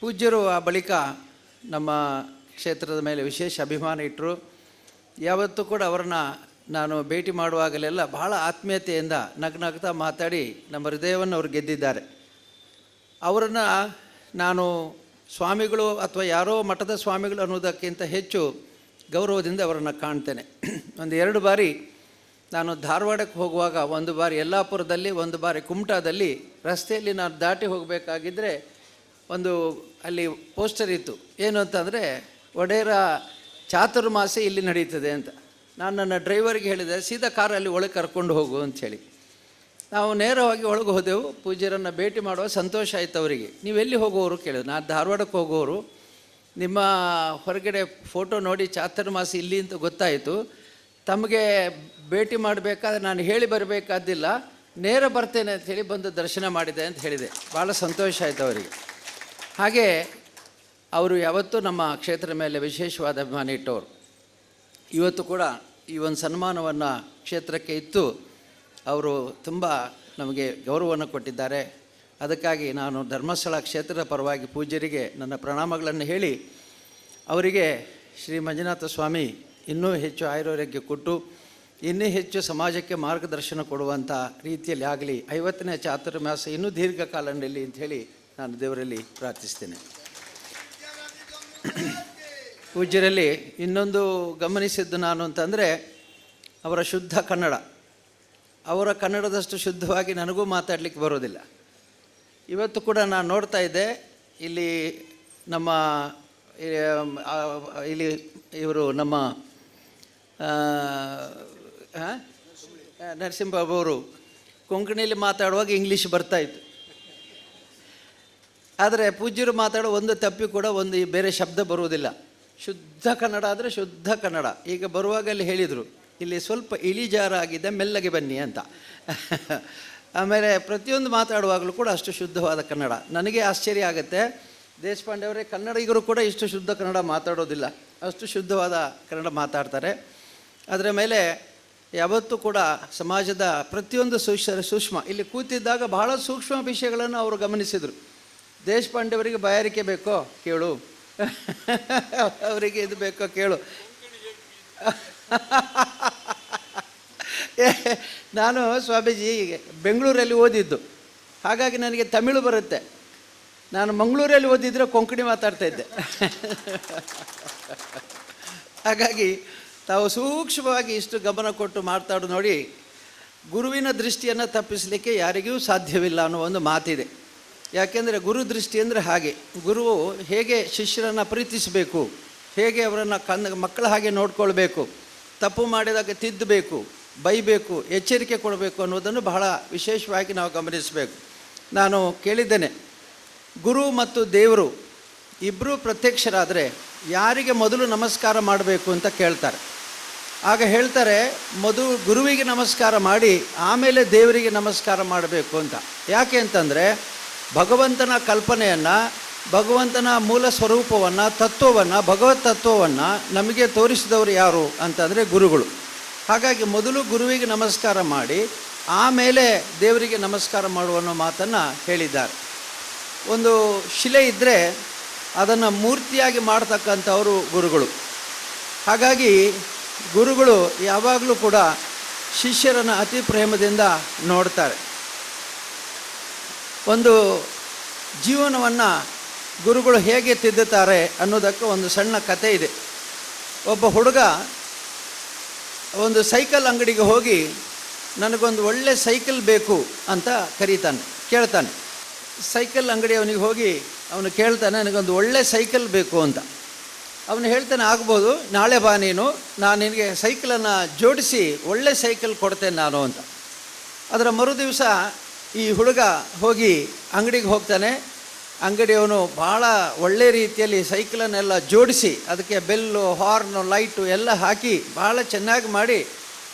ಪೂಜ್ಯರು ಆ ಬಳಿಕ ನಮ್ಮ ಕ್ಷೇತ್ರದ ಮೇಲೆ ವಿಶೇಷ ಅಭಿಮಾನ ಇಟ್ಟರು. ಯಾವತ್ತೂ ಕೂಡ ಅವರನ್ನು ನಾನು ಭೇಟಿ ಮಾಡುವಾಗಲೆಲ್ಲ ಬಹಳ ಆತ್ಮೀಯತೆಯಿಂದ ನಗ್ನಗ್ತಾ ಮಾತಾಡಿ ನಮ್ಮ ಹೃದಯವನ್ನು ಅವರು ಗೆದ್ದಿದ್ದಾರೆ. ಅವರನ್ನು ನಾನು ಸ್ವಾಮಿಗಳು ಅಥವಾ ಯಾರೋ ಮಠದ ಸ್ವಾಮಿಗಳು ಅನ್ನೋದಕ್ಕಿಂತ ಹೆಚ್ಚು ಗೌರವದಿಂದ ಅವರನ್ನು ಕಾಣ್ತೇನೆ. ಒಂದು 2 ಬಾರಿ ನಾನು ಧಾರವಾಡಕ್ಕೆ ಹೋಗುವಾಗ, ಒಂದು ಬಾರಿ ಯಲ್ಲಾಪುರದಲ್ಲಿ, ಒಂದು ಬಾರಿ ಕುಮಟಾದಲ್ಲಿ ರಸ್ತೆಯಲ್ಲಿ ನಾನು ದಾಟಿ ಹೋಗಬೇಕಾಗಿದ್ದರೆ ಒಂದು ಅಲ್ಲಿ ಪೋಸ್ಟರ್ ಇತ್ತು. ಏನು ಅಂತಂದರೆ, ಒಡೆಯರ ಚಾತುರ್ಮಾಸ ಇಲ್ಲಿ ನಡೀತದೆ ಅಂತ. ನಾನು ನನ್ನ ಡ್ರೈವರ್ಗೆ ಹೇಳಿದೆ, ಸೀದಾ ಕಾರಲ್ಲಿ ಒಳಗೆ ಕರ್ಕೊಂಡು ಹೋಗು ಅಂಥೇಳಿ. ನಾವು ನೇರವಾಗಿ ಒಳಗೆ ಹೋದೆವು. ಪೂಜ್ಯರನ್ನು ಭೇಟಿ ಮಾಡುವ ಸಂತೋಷ ಆಯಿತು ಅವರಿಗೆ. ನೀವೆಲ್ಲಿ ಹೋಗೋರು ಕೇಳಿದ್ರು. ನಾನು ಧಾರವಾಡಕ್ಕೆ ಹೋಗೋರು, ನಿಮ್ಮ ಹೊರಗಡೆ ಫೋಟೋ ನೋಡಿ ಚಾತುರ್ಮಾಸ ಇಲ್ಲಿ ಅಂತ ಗೊತ್ತಾಯಿತು. ತಮಗೆ ಭೇಟಿ ಮಾಡಬೇಕಾದ್ರೆ ನಾನು ಹೇಳಿ ಬರಬೇಕಾದಿಲ್ಲ, ನೇರ ಬರ್ತೇನೆ ಅಂಥೇಳಿ ಬಂದು ದರ್ಶನ ಮಾಡಿದೆ ಅಂತ ಹೇಳಿದೆ. ಭಾಳ ಸಂತೋಷ ಆಯಿತು ಅವರಿಗೆ. ಹಾಗೆ ಅವರು ಯಾವತ್ತೂ ನಮ್ಮ ಕ್ಷೇತ್ರದ ಮೇಲೆ ವಿಶೇಷವಾದ ಅಭಿಮಾನ ಇಟ್ಟವರು. ಇವತ್ತು ಕೂಡ ಈ ಒಂದು ಸನ್ಮಾನವನ್ನು ಕ್ಷೇತ್ರಕ್ಕೆ ಇತ್ತು ಅವರು ತುಂಬ ನಮಗೆ ಗೌರವವನ್ನು ಕೊಟ್ಟಿದ್ದಾರೆ. ಅದಕ್ಕಾಗಿ ನಾನು ಧರ್ಮಸ್ಥಳ ಕ್ಷೇತ್ರದ ಪರವಾಗಿ ಪೂಜ್ಯರಿಗೆ ನನ್ನ ಪ್ರಣಾಮಗಳನ್ನು ಹೇಳಿ, ಅವರಿಗೆ ಶ್ರೀ ಮಂಜುನಾಥ ಸ್ವಾಮಿ ಇನ್ನೂ ಹೆಚ್ಚು ಆಯುರಾರೋಗ್ಯ ಕೊಟ್ಟು ಇನ್ನೂ ಹೆಚ್ಚು ಸಮಾಜಕ್ಕೆ ಮಾರ್ಗದರ್ಶನ ಕೊಡುವಂಥ ರೀತಿಯಲ್ಲಿ ಆಗಲಿ, 50ನೇ ಚಾತುರ್ಮಾಸ ಇನ್ನೂ ದೀರ್ಘಕಾಲ ನಡೀಲಿ ಅಂಥೇಳಿ ನಾನು ದೇವರಲ್ಲಿ ಪ್ರಾರ್ಥಿಸ್ತೇನೆ. ಪೂಜ್ಯರಲ್ಲಿ ಇನ್ನೊಂದು ಗಮನಿಸಿದ್ದು ನಾನು ಅಂತಂದರೆ, ಅವರ ಶುದ್ಧ ಕನ್ನಡ. ಅವರ ಕನ್ನಡದಷ್ಟು ಶುದ್ಧವಾಗಿ ನನಗೂ ಮಾತಾಡಲಿಕ್ಕೆ ಬರೋದಿಲ್ಲ. ಇವತ್ತು ಕೂಡ ನಾನು ನೋಡ್ತಾ ಇದ್ದೆ, ಇಲ್ಲಿ ನಮ್ಮ ಇಲ್ಲಿ ಇವರು ನಮ್ಮ ನರಸಿಂಹಬಾಬು ಅವರು ಕೊಂಕಣಿಯಲ್ಲಿ ಮಾತಾಡುವಾಗ ಇಂಗ್ಲೀಷ್ ಬರ್ತಾಯಿತ್ತು. ಆದರೆ ಪೂಜ್ಯರು ಮಾತಾಡೋ ಒಂದು ತಪ್ಪಿ ಕೂಡ ಒಂದು ಬೇರೆ ಶಬ್ದ ಬರುವುದಿಲ್ಲ. ಶುದ್ಧ ಕನ್ನಡ ಆದರೆ ಶುದ್ಧ ಕನ್ನಡ. ಈಗ ಬರುವಾಗ ಅಲ್ಲಿ ಹೇಳಿದರು, ಇಲ್ಲಿ ಸ್ವಲ್ಪ ಇಳಿಜಾರ ಆಗಿದೆ, ಮೆಲ್ಲಗೆ ಬನ್ನಿ ಅಂತ. ಆಮೇಲೆ ಪ್ರತಿಯೊಂದು ಮಾತಾಡುವಾಗಲೂ ಕೂಡ ಅಷ್ಟು ಶುದ್ಧವಾದ ಕನ್ನಡ. ನನಗೆ ಆಶ್ಚರ್ಯ ಆಗುತ್ತೆ, ದೇಶಪಾಂಡೆ ಅವರೇ ಕನ್ನಡಿಗರು ಕೂಡ ಇಷ್ಟು ಶುದ್ಧ ಕನ್ನಡ ಮಾತಾಡೋದಿಲ್ಲ, ಅಷ್ಟು ಶುದ್ಧವಾದ ಕನ್ನಡ ಮಾತಾಡ್ತಾರೆ. ಅದರ ಮೇಲೆ ಯಾವತ್ತೂ ಕೂಡ ಸಮಾಜದ ಪ್ರತಿಯೊಂದು ಸೂಕ್ಷ್ಮ ಇಲ್ಲಿ ಕೂತಿದ್ದಾಗ ಬಹಳ ಸೂಕ್ಷ್ಮ ವಿಷಯಗಳನ್ನು ಅವರು ಗಮನಿಸಿದರು. ದೇಶಪಾಂಡೆಯವರಿಗೆ ಬಾಯಾರಿಕೆ ಬೇಕೋ ಕೇಳು, ಅವರಿಗೆ ಇದು ಬೇಕೋ ಕೇಳು. ನಾನು ಸ್ವಾಮೀಜಿ ಬೆಂಗಳೂರಲ್ಲಿ ಓದಿದ್ದು, ಹಾಗಾಗಿ ನನಗೆ ತಮಿಳು ಬರುತ್ತೆ. ನಾನು ಮಂಗಳೂರಲ್ಲಿ ಓದಿದ್ರೆ ಕೊಂಕಣಿ ಮಾತಾಡ್ತಾ ಇದ್ದೆ. ಹಾಗಾಗಿ ತಾವು ಸೂಕ್ಷ್ಮವಾಗಿ ಇಷ್ಟು ಗಮನ ಕೊಟ್ಟು ಮಾತಾಡೋದು ನೋಡಿ, ಗುರುವಿನ ದೃಷ್ಟಿಯನ್ನು ತಪ್ಪಿಸಲಿಕ್ಕೆ ಯಾರಿಗೂ ಸಾಧ್ಯವಿಲ್ಲ ಅನ್ನೋ ಒಂದು ಮಾತಿದೆ. ಯಾಕೆಂದರೆ ಗುರು ದೃಷ್ಟಿ ಅಂದರೆ ಹಾಗೆ, ಗುರುವು ಹೇಗೆ ಶಿಷ್ಯರನ್ನು ಪ್ರೀತಿಸಬೇಕು, ಹೇಗೆ ಅವರನ್ನು ಮಕ್ಕಳ ಹಾಗೆ ನೋಡ್ಕೊಳ್ಬೇಕು, ತಪ್ಪು ಮಾಡಿದಾಗ ತಿದ್ದಬೇಕು, ಬೈಬೇಕು, ಎಚ್ಚರಿಕೆ ಕೊಡಬೇಕು ಅನ್ನೋದನ್ನು ಬಹಳ ವಿಶೇಷವಾಗಿ ನಾವು ಗಮನಿಸಬೇಕು. ನಾನು ಕೇಳಿದ್ದೇನೆ, ಗುರು ಮತ್ತು ದೇವರು ಇಬ್ಬರೂ ಪ್ರತ್ಯಕ್ಷರಾದರೆ ಯಾರಿಗೆ ಮೊದಲು ನಮಸ್ಕಾರ ಮಾಡಬೇಕು ಅಂತ ಕೇಳ್ತಾರೆ. ಆಗ ಹೇಳ್ತಾರೆ, ಗುರುವಿಗೆ ನಮಸ್ಕಾರ ಮಾಡಿ ಆಮೇಲೆ ದೇವರಿಗೆ ನಮಸ್ಕಾರ ಮಾಡಬೇಕು ಅಂತ. ಯಾಕೆ ಅಂತಂದರೆ, ಭಗವಂತನ ಕಲ್ಪನೆಯನ್ನು, ಭಗವಂತನ ಮೂಲ ಸ್ವರೂಪವನ್ನು, ತತ್ವವನ್ನು, ಭಗವತ್ ತತ್ವವನ್ನು ನಮಗೆ ತೋರಿಸಿದವರು ಯಾರು ಅಂತಂದರೆ ಗುರುಗಳು. ಹಾಗಾಗಿ ಮೊದಲು ಗುರುವಿಗೆ ನಮಸ್ಕಾರ ಮಾಡಿ ಆಮೇಲೆ ದೇವರಿಗೆ ನಮಸ್ಕಾರ ಮಾಡುವ ಅನ್ನೋ ಮಾತನ್ನು ಹೇಳಿದ್ದಾರೆ. ಒಂದು ಶಿಲೆ ಇದ್ದರೆ ಅದನ್ನು ಮೂರ್ತಿಯಾಗಿ ಮಾಡ್ತಕ್ಕಂಥವರು ಗುರುಗಳು. ಹಾಗಾಗಿ ಗುರುಗಳು ಯಾವಾಗಲೂ ಕೂಡ ಶಿಷ್ಯರನ್ನು ಅತಿ ಪ್ರೇಮದಿಂದ ನೋಡ್ತಾರೆ. ಒಂದು ಜೀವನವನ್ನು ಗುರುಗಳು ಹೇಗೆ ತಿದ್ದುತ್ತಾರೆ ಅನ್ನೋದಕ್ಕೆ ಒಂದು ಸಣ್ಣ ಕತೆ ಇದೆ. ಒಬ್ಬ ಹುಡುಗ ಒಂದು ಸೈಕಲ್ ಅಂಗಡಿಗೆ ಹೋಗಿ ನನಗೊಂದು ಒಳ್ಳೆ ಸೈಕಲ್ ಬೇಕು ಅಂತ ಕೇಳ್ತಾನೆ. ಸೈಕಲ್ ಅಂಗಡಿಯವನಿಗೆ ಹೋಗಿ ಅವನು ಕೇಳ್ತಾನೆ, ನನಗೊಂದು ಒಳ್ಳೆ ಸೈಕಲ್ ಬೇಕು ಅಂತ. ಅವನು ಹೇಳ್ತಾನೆ, ಆಗ್ಬೋದು, ನಾಳೆ ಬಾ ನೀನು, ನಾನು ನಿನಗೆ ಸೈಕಲನ್ನು ಜೋಡಿಸಿ ಒಳ್ಳೆ ಸೈಕಲ್ ಕೊಡ್ತೇನೆ ನಾನು ಅಂತ. ಅದರ ಮರುದಿವಸ ಈ ಹುಡುಗ ಹೋಗಿ ಅಂಗಡಿಗೆ ಹೋಗ್ತಾನೆ. ಅಂಗಡಿಯವನು ಭಾಳ ಒಳ್ಳೆ ರೀತಿಯಲ್ಲಿ ಸೈಕಲನ್ನೆಲ್ಲ ಜೋಡಿಸಿ ಅದಕ್ಕೆ ಬೆಲ್ಲು, ಹಾರ್ನು, ಲೈಟು ಎಲ್ಲ ಹಾಕಿ ಭಾಳ ಚೆನ್ನಾಗಿ ಮಾಡಿ,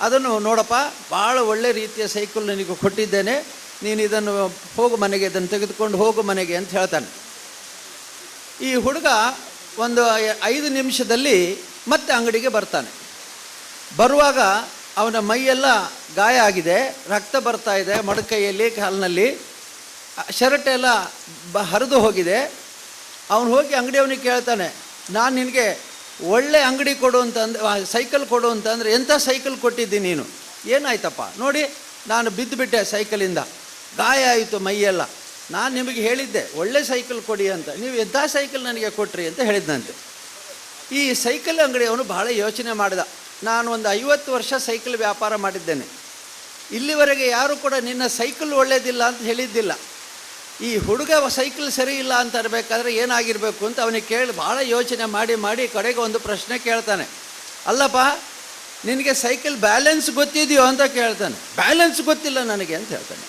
ಅದನ್ನು ನೋಡಪ್ಪ, ಭಾಳ ಒಳ್ಳೆ ರೀತಿಯ ಸೈಕಲ್ ನನಗೆ ಕೊಟ್ಟಿದ್ದೇನೆ, ನೀನು ಇದನ್ನು ಹೋಗು ಮನೆಗೆ, ಇದನ್ನು ತೆಗೆದುಕೊಂಡು ಹೋಗು ಮನೆಗೆ ಅಂತ ಹೇಳ್ತಾನೆ. ಈ ಹುಡುಗ ಒಂದು 5 ನಿಮಿಷದಲ್ಲಿ ಮತ್ತೆ ಅಂಗಡಿಗೆ ಬರ್ತಾನೆ. ಬರುವಾಗ ಅವನ ಮೈಯೆಲ್ಲ ಗಾಯ ಆಗಿದೆ, ರಕ್ತ ಬರ್ತಾ ಇದೆ, ಮಡಕೈಯಲ್ಲಿ, ಕಾಲಿನಲ್ಲಿ. ಶರ್ಟ್ ಎಲ್ಲ ಹರಿದು ಹೋಗಿದೆ. ಅವನು ಹೋಗಿ ಅಂಗಡಿಯವನಿಗೆ ಕೇಳ್ತಾನೆ, ನಾನು ನಿನಗೆ ಒಳ್ಳೆ ಅಂಗಡಿ ಕೊಡು ಅಂತಂದ್ರೆ ಸೈಕಲ್ ಕೊಡು ಅಂತಂದರೆ ಎಂಥ ಸೈಕಲ್ ಕೊಟ್ಟಿದ್ದೀನಿ ನೀನು, ಏನಾಯ್ತಪ್ಪ? ನೋಡಿ ನಾನು ಬಿದ್ದುಬಿಟ್ಟೆ ಸೈಕಲಿಂದ, ಗಾಯ ಆಯಿತು ಮೈಯೆಲ್ಲ. ನಾನು ನಿಮಗೆ ಹೇಳಿದ್ದೆ ಒಳ್ಳೆ ಸೈಕಲ್ ಕೊಡಿ ಅಂತ, ನೀವು ಎಂಥ ಸೈಕಲ್ ನನಗೆ ಕೊಟ್ರಿ ಅಂತ ಹೇಳಿದ್ದಂತೆ. ಈ ಸೈಕಲ್ ಅಂಗಡಿಯವನು ಬಹಳ ಯೋಚನೆ ಮಾಡಿದ. ನಾನು ಒಂದು 50 ವರ್ಷ ಸೈಕಲ್ ವ್ಯಾಪಾರ ಮಾಡಿದ್ದೇನೆ, ಇಲ್ಲಿವರೆಗೆ ಯಾರು ಕೂಡ ನಿನ್ನ ಸೈಕಲ್ ಒಳ್ಳೇದಿಲ್ಲ ಅಂತ ಹೇಳಿದ್ದಿಲ್ಲ. ಈ ಹುಡುಗ ಸೈಕಲ್ ಸರಿ ಇಲ್ಲ ಅಂತ ಇರಬೇಕಾದ್ರೆ ಏನಾಗಿರಬೇಕು ಅಂತ ಅವನಿಗೆ ಕೇಳಿ ಭಾಳ ಯೋಚನೆ ಮಾಡಿ ಕಡೆಗೆ ಒಂದು ಪ್ರಶ್ನೆ ಕೇಳ್ತಾನೆ. ಅಲ್ಲಪ್ಪ, ನಿನಗೆ ಸೈಕಲ್ ಬ್ಯಾಲೆನ್ಸ್ ಗೊತ್ತಿದೆಯೋ ಅಂತ ಕೇಳ್ತಾನೆ. ಬ್ಯಾಲೆನ್ಸ್ ಗೊತ್ತಿಲ್ಲ ನನಗೆ ಅಂತ ಹೇಳ್ತಾನೆ.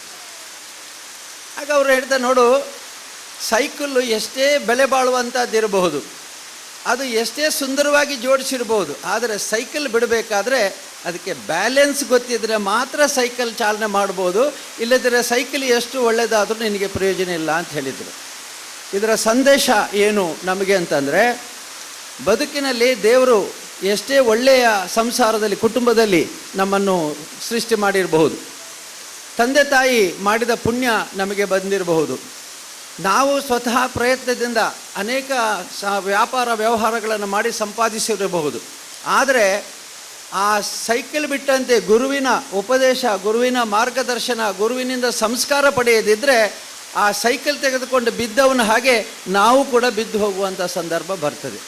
ಆಗ ಅವ್ರು ಹೇಳ್ತಾರೆ, ನೋಡು, ಸೈಕಲ್ಲು ಎಷ್ಟೇ ಬೆಲೆ ಬಾಳುವಂಥದ್ದಿರಬಹುದು, ಅದು ಎಷ್ಟೇ ಸುಂದರವಾಗಿ ಜೋಡಿಸಿರ್ಬೋದು, ಆದರೆ ಸೈಕಲ್ ಬಿಡಬೇಕಾದ್ರೆ ಅದಕ್ಕೆ ಬ್ಯಾಲೆನ್ಸ್ ಗೊತ್ತಿದ್ರೆ ಮಾತ್ರ ಸೈಕಲ್ ಚಾಲನೆ ಮಾಡ್ಬೋದು, ಇಲ್ಲದಿದ್ದರೆ ಸೈಕಲ್ ಎಷ್ಟು ಒಳ್ಳೆಯದಾದರೂ ನಿನಗೆ ಪ್ರಯೋಜನ ಇಲ್ಲ ಅಂತ ಹೇಳಿದರು. ಇದರ ಸಂದೇಶ ಏನು ನಮಗೆ ಅಂತಂದರೆ, ಬದುಕಿನಲ್ಲಿ ದೇವರು ಎಷ್ಟೇ ಒಳ್ಳೆಯ ಸಂಸಾರದಲ್ಲಿ ಕುಟುಂಬದಲ್ಲಿ ನಮ್ಮನ್ನು ಸೃಷ್ಟಿ ಮಾಡಿರಬಹುದು, ತಂದೆ ತಾಯಿ ಮಾಡಿದ ಪುಣ್ಯ ನಮಗೆ ಬಂದಿರಬಹುದು, ನಾವು ಸ್ವತಃ ಪ್ರಯತ್ನದಿಂದ ಅನೇಕ ವ್ಯಾಪಾರ ವ್ಯವಹಾರಗಳನ್ನು ಮಾಡಿ ಸಂಪಾದಿಸಿರಬಹುದು. ಆದರೆ ಆ ಸೈಕಲ್ ಬಿಟ್ಟಂತೆ ಗುರುವಿನ ಉಪದೇಶ, ಗುರುವಿನ ಮಾರ್ಗದರ್ಶನ, ಗುರುವಿನಿಂದ ಸಂಸ್ಕಾರ ಪಡೆಯದಿದ್ದರೆ ಆ ಸೈಕಲ್ ತೆಗೆದುಕೊಂಡು ಬಿದ್ದವನ ಹಾಗೆ ನಾವು ಕೂಡ ಬಿದ್ದು ಹೋಗುವಂಥ ಸಂದರ್ಭ ಬರ್ತದೆ.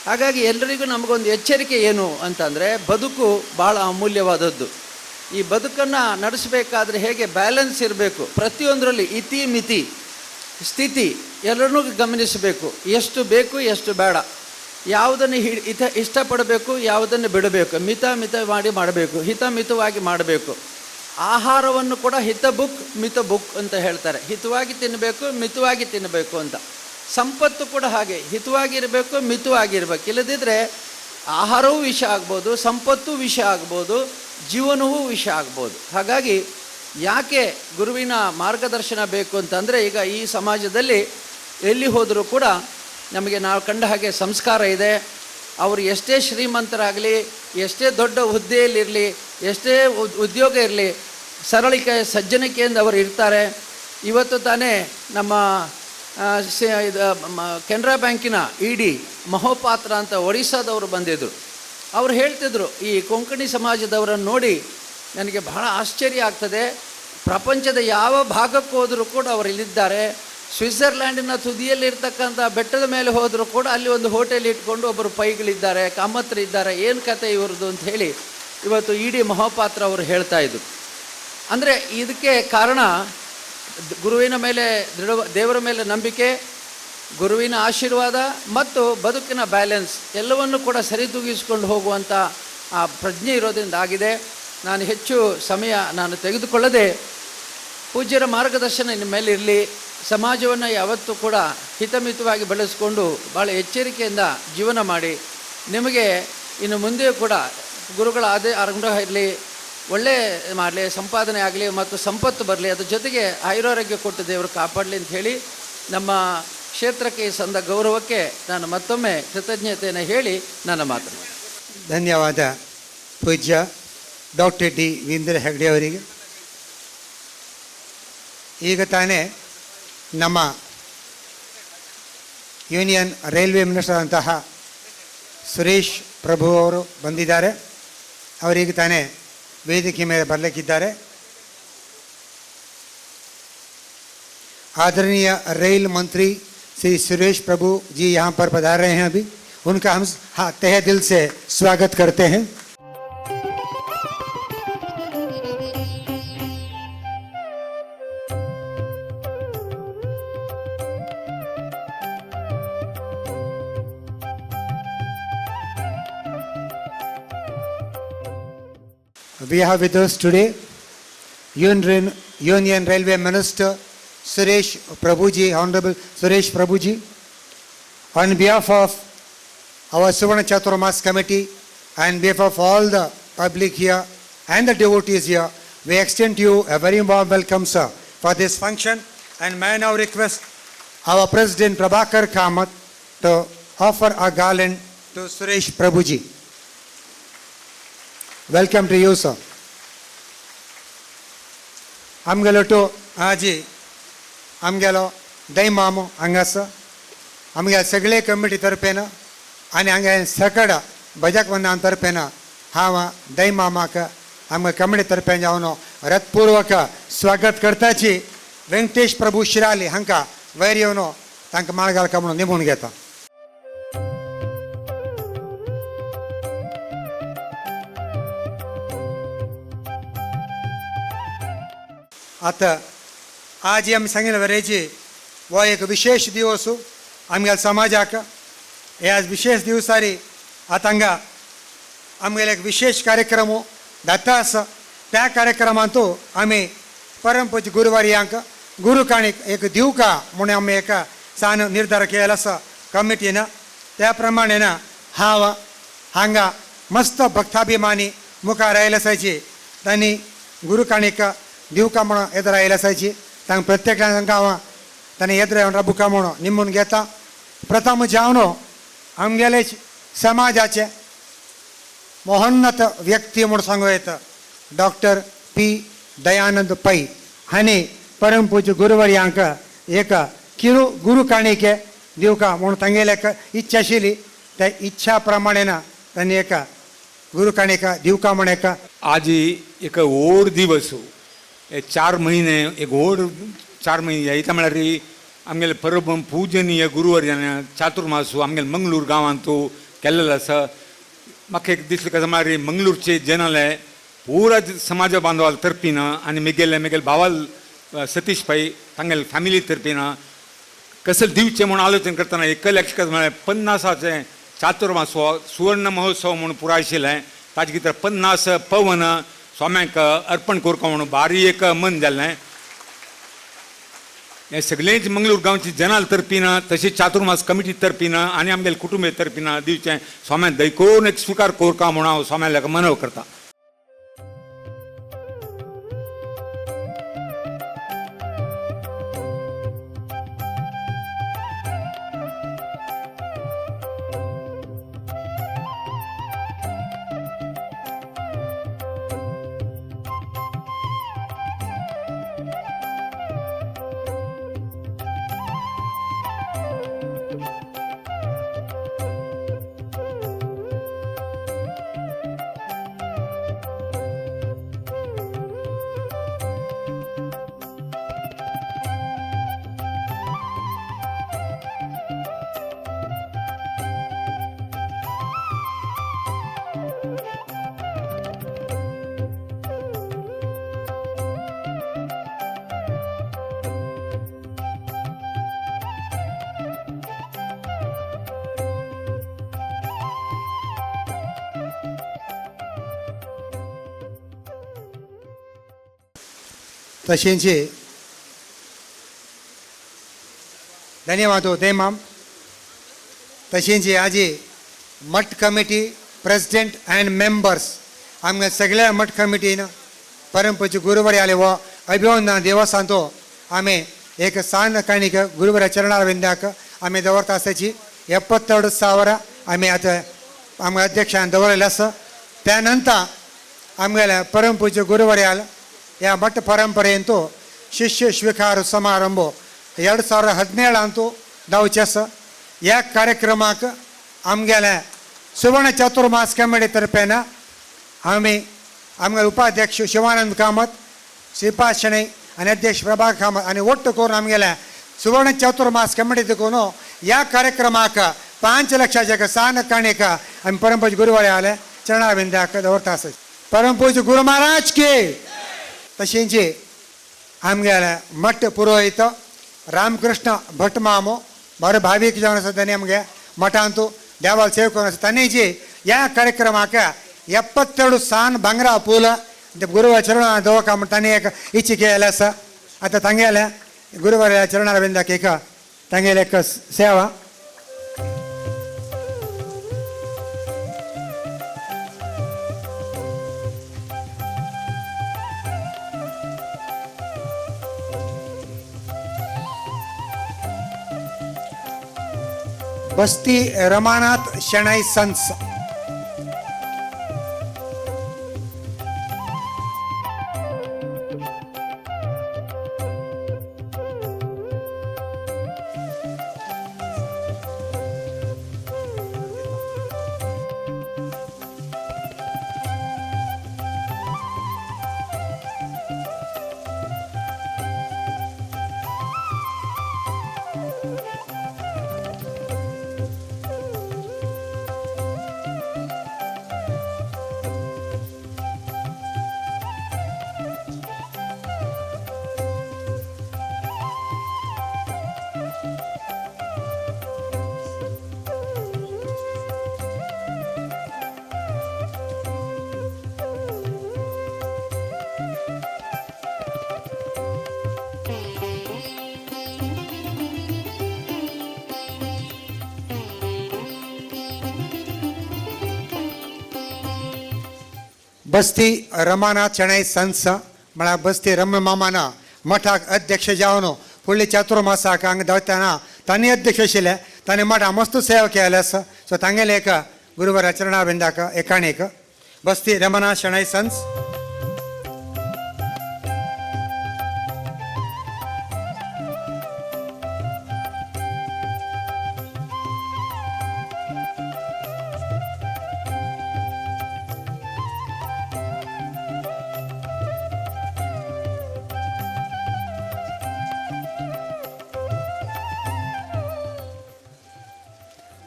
ಹಾಗಾಗಿ ಎಲ್ಲರಿಗೂ ನಮಗೊಂದು ಎಚ್ಚರಿಕೆ ಏನು ಅಂತಂದರೆ, ಬದುಕು ಭಾಳ ಅಮೂಲ್ಯವಾದದ್ದು. ಈ ಬದುಕನ್ನು ನಡೆಸಬೇಕಾದ್ರೆ ಹೇಗೆ ಬ್ಯಾಲೆನ್ಸ್ ಇರಬೇಕು, ಪ್ರತಿಯೊಂದರಲ್ಲಿ ಇತಿ ಮಿತಿ ಸ್ಥಿತಿ ಎಲ್ಲರನ್ನೂ ಗಮನಿಸಬೇಕು. ಎಷ್ಟು ಬೇಕು ಎಷ್ಟು ಬೇಡ, ಯಾವುದನ್ನು ಇಷ್ಟಪಡಬೇಕು ಯಾವುದನ್ನು ಬಿಡಬೇಕು, ಮಿತ ಮಾಡಬೇಕು, ಹಿತಮಿತವಾಗಿ ಮಾಡಬೇಕು. ಆಹಾರವನ್ನು ಕೂಡ ಮಿತ ಬುಕ್ ಅಂತ ಹೇಳ್ತಾರೆ. ಹಿತವಾಗಿ ತಿನ್ನಬೇಕು, ಮಿತವಾಗಿ ತಿನ್ನಬೇಕು ಅಂತ. ಸಂಪತ್ತು ಕೂಡ ಹಾಗೆ ಹಿತವಾಗಿರಬೇಕು, ಮಿತವಾಗಿರಬೇಕು. ಇಲ್ಲದಿದ್ದರೆ ಆಹಾರವೂ ವಿಷ ಆಗ್ಬೋದು, ಸಂಪತ್ತು ವಿಷ ಆಗ್ಬೋದು, ಜೀವನವೂ ವಿಷ ಆಗ್ಬೋದು. ಹಾಗಾಗಿ ಯಾಕೆ ಗುರುವಿನ ಮಾರ್ಗದರ್ಶನ ಬೇಕು ಅಂತಂದರೆ, ಈಗ ಈ ಸಮಾಜದಲ್ಲಿ ಎಲ್ಲಿ ಹೋದರೂ ಕೂಡ ನಮಗೆ ನಾವು ಕಂಡ ಹಾಗೆ ಸಂಸ್ಕಾರ ಇದೆ. ಅವರು ಎಷ್ಟೇ ಶ್ರೀಮಂತರಾಗಲಿ, ಎಷ್ಟೇ ದೊಡ್ಡ ಹುದ್ದೆಯಲ್ಲಿರಲಿ, ಎಷ್ಟೇ ಉದ್ಯೋಗ ಇರಲಿ, ಸರಳಿಕೆ ಸಜ್ಜನಿಕೆಯಿಂದ ಅವರು ಇರ್ತಾರೆ. ಇವತ್ತು ತಾನೇ ನಮ್ಮ ಕೆನರಾ ಬ್ಯಾಂಕಿನ ED ಮಹೋಪಾತ್ರ ಅಂತ ಒಡಿಸ್ಸಾದವರು ಬಂದಿದ್ದರು. ಅವರು ಹೇಳ್ತಿದ್ರು, ಈ ಕೊಂಕಣಿ ಸಮಾಜದವರನ್ನು ನೋಡಿ ನನಗೆ ಬಹಳ ಆಶ್ಚರ್ಯ ಆಗ್ತದೆ. ಪ್ರಪಂಚದ ಯಾವ ಭಾಗಕ್ಕೆ ಹೋದರೂ ಕೂಡ ಅವರು ಇಲ್ಲಿದ್ದಾರೆ. ಸ್ವಿಟ್ಜರ್ಲ್ಯಾಂಡಿನ ತುದಿಯಲ್ಲಿರ್ತಕ್ಕಂಥ ಬೆಟ್ಟದ ಮೇಲೆ ಹೋದರೂ ಕೂಡ ಅಲ್ಲಿ ಒಂದು ಹೋಟೆಲ್ ಇಟ್ಕೊಂಡು ಒಬ್ಬರು ಪೈಗಳಿದ್ದಾರೆ, ಕಾಮತ್ರಿದ್ದಾರೆ, ಏನು ಕತೆ ಇವ್ರದ್ದು ಅಂತ ಹೇಳಿ ಇವತ್ತು ED ಮಹೋಪಾತ್ರ ಅವರು ಹೇಳ್ತಾ ಇದ್ರು. ಅಂದರೆ ಇದಕ್ಕೆ ಕಾರಣ ಗುರುವಿನ ಮೇಲೆ ದೇವರ ಮೇಲೆ ನಂಬಿಕೆ, ಗುರುವಿನ ಆಶೀರ್ವಾದ ಮತ್ತು ಬದುಕಿನ ಬ್ಯಾಲೆನ್ಸ್ ಎಲ್ಲವನ್ನು ಕೂಡ ಸರಿದೂಗಿಸಿಕೊಂಡು ಹೋಗುವಂಥ ಆ ಪ್ರಜ್ಞೆ ಇರೋದ್ರಿಂದ ಆಗಿದೆ. ನಾನು ಹೆಚ್ಚು ಸಮಯ ತೆಗೆದುಕೊಳ್ಳದೆ, ಪೂಜ್ಯರ ಮಾರ್ಗದರ್ಶನ ನಿಮ್ಮ ಮೇಲೆ ಇರಲಿ. ಸಮಾಜವನ್ನು ಯಾವತ್ತೂ ಕೂಡ ಹಿತಮಿತವಾಗಿ ಬೆಳೆಸ್ಕೊಂಡು ಭಾಳ ಎಚ್ಚರಿಕೆಯಿಂದ ಜೀವನ ಮಾಡಿ, ನಿಮಗೆ ಇನ್ನು ಮುಂದೆಯೂ ಕೂಡ ಗುರುಗಳ ಅನುಗ್ರಹ ಇರಲಿ, ಒಳ್ಳೆ ಮಾಡಲಿ, ಸಂಪಾದನೆ ಆಗಲಿ ಮತ್ತು ಸಂಪತ್ತು ಬರಲಿ, ಅದ್ರ ಜೊತೆಗೆ ಆಯುರಾರೋಗ್ಯ ಕೊಟ್ಟು ದೇವರು ಕಾಪಾಡಲಿ ಅಂತ ಹೇಳಿ ನಮ್ಮ ಕ್ಷೇತ್ರಕ್ಕೆ ಸಂದ ಗೌರವಕ್ಕೆ ನಾನು ಮತ್ತೊಮ್ಮೆ ಕೃತಜ್ಞತೆಯನ್ನು ಹೇಳಿ ನನ್ನ ಮಾತನ್ನು. ಧನ್ಯವಾದ ಪೂಜ್ಯ ಡಾಕ್ಟರ್ ಡಿ ವೀರೇಂದ್ರ ಹೆಗ್ಡೆ ಅವರಿಗೆ. ಈಗ ತಾನೇ ನಮ್ಮ ಯೂನಿಯನ್ ರೈಲ್ವೆ ಮಿನಿಸ್ಟರ್ ಅಂತಹ ಸುರೇಶ್ ಪ್ರಭು ಅವರು ಬಂದಿದ್ದಾರೆ. ಅವರಿಗೆ ತಾನೇ ವೇದಿಕೆ ಮೇಲೆ ಬರಲಿಕ್ಕಿದ್ದಾರೆ. आदरणीय रेल मंत्री श्री सुरेश प्रभु जी यहाँ पर पधार रहे हैं. अभी उनका हम तहे दिल से स्वागत करते हैं. We have with us today Union Railway Minister Suresh Prabhuji, Honorable Suresh Prabhuji. On behalf of our Suvarna Chaturmas Committee and behalf of all the public here and the devotees here, we extend to you a very warm welcome, sir, for this function. And may I now request our President Prabhakar Kamath to offer a garland to Suresh Prabhuji. Welcome to you, sir. I'm going to आमगेलो दैमामो हांगास आमगे सगळे committee तर्फेन आनी हांगे सकड भजक वंदान तर्फेन हांव दैमामाक आमगे committee तर्फेन जावन हृदयपूर्वक स्वागत करताची वेंकटेश प्रभू शिराली हांकां वयर येवन तांकां माळगालका म्हणून निमून घेता. आता आज आमी सांगिल्ले वरेची हो एक विशेष दिवस आमगे समाजाक. हे आज विशेष दिवसारी आतां हांगा आमगेले एक विशेष कार्यक्रम जाता आसा. त्या कार्यक्रमांतू आमी परमपूज्य गुरुवार्यांक गुरुकाणीक एक दिवका म्हणून आमी एका सान निर्धार केला आसा कमिटीन. त्या प्रमाणेन हांव हांगा मस्त भक्ताभिमानी मुखार आयला आसाची तांणी गुरुकाणीक दिवका म्हणून येदर आयला आसाची. तांकां प्रत्येकान तांकां हांव तांणी येदर येवन बुका म्हणून निमून घेता. प्रथम जावन आमगेले समाजाचे मोहोन्नत व्यक्ती म्हणून सांगूं येता डॉक्टर पी दयानंद पै हांणी परमपूज्य गुरुवर्यांक एक किरू गुरुकाणीके दिवका म्हणून तांगेली एक इच्छा आशिल्ली. त्या इच्छा प्रमाणेन तांणी एक गुरुकाणीक दिवका म्हणून एक आज एक व्हड दिवस. 4 म्हयने एक व्हड 4 म्हयने येता म्हळ्यार आमगेले परम पूजनीय गुरुवर्यान चातुर्मास आमगेले मंगळूर गांवांत केल्लेलो आसा. म्हाका एक दिसलें कशें म्हळ्यार मंगळूरचे जनाले पुरा समाज बांदवाल तर्फीन आनी म्हगेले भावाल सतीश पै तांगेले फॅमिली तर्फीन कसं दिवचें म्हणून आलोचन करतना एक लक्षात म्हळ्यार 50 चातुर्मास सुवर्ण महोत्सव म्हणून पुराय आशिल्लें. ताजे भितर 50 पवन स्वाम्यांक अर्पण करता म्हणून भारी एक मन जाल्लें. हे सगळेच मंगळूर गांवची जनाल तर्फीन तशेंच चातुर्मास कमिटी तर्फीन आनी आमगेले कुटुंबे तर्फीन दिवचें स्वाम्यान दैकोन एक स्विकार करता म्हणून हांव स्वाम्याक मनव करता. तशेंच धन्यवाद देमाम. तशेंच आजी मठ कमिटी प्रेसिडेंट एंड मेंबर्स आमगे सगळ्या मठ कमिटीन परमपूज्य गुरुवारी आले हो अभिवंदन दिवसांतो आमी एक सान काणीक गुरुवारा चरणार विंद्याक आमी दवरता आसाची 72,000 आमी आतां आमगे अध्यक्षान दवरलेले आसा. त्यानंतर आमगेले परमपूज्य गुरुवार्याल ह्या मठ परंपरेंतू शिष्य स्वीकार समारंभ 2017 जावचे आसा. ह्या कार्यक्रमाक आमगेले सुवर्ण चातुर्मास कमिटी तर्फेन आमी आमगे उपाध्यक्ष शिवानंद कामत, श्रीपाद शणै आनी अध्यक्ष प्रभाकर कामत आनी ಒಟ್ಟು करून आमगेले सुवर्ण चातुर्मास कमिटी देखून ह्या कार्यक्रमाक 5 लक्षाचे सान काणीक आमी परमपूज्य गुरुवार्याले चरणाविंद्याक दवरता आसा. परमपूज्य गुरु महाराज की. तशेंच आमगेले मठ पुरोहित रामकृष्ण भट मामो बरो भावीक जावन आसा. तांणी आमगे मठांतू देवाल सेवा करून आसा. तांणी जी ह्या कार्यक्रमाक 72 सान भांगरा पूल गुरुवार चरण दवरका म्हण तांणी एक इच्छा केलेली आसा. आतां तांगेले गुरुवार चरणार विंदाक एक तांगेले एक सेवा बस्ती रमानाथ शणै सन्स. बस्ती रमानाथ शणै संस म्हळ्यार बस्ती रम्य मामाना मठाक अध्यक्ष जावन फुडल्या चातुर्मासाक हांगा देवताना तांणी अध्यक्ष आशिल्ले तांणी मठा मस्त सेवा केल्या आसा सो तांगेले एक गुरुवार चरणा बिंदाक एकाणेक बस्ती रमानाथ शणै संस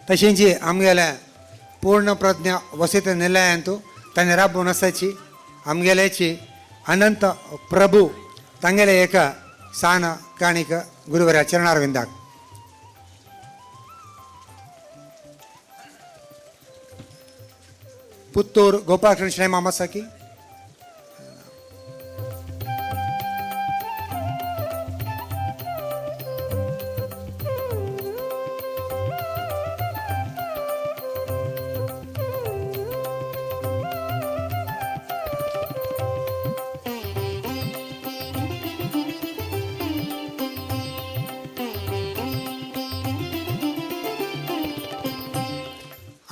तशें जी आमगेले पूर्ण प्रज्ञा वसति निलयांतू तांणी राबोवन आसाची आमगेल्याची अनंत प्रभू तांगेले एक सान काणीक गुरुवार चरणार विंदाक पुत्तूर गोपालकृष्ण शणै मामासाकी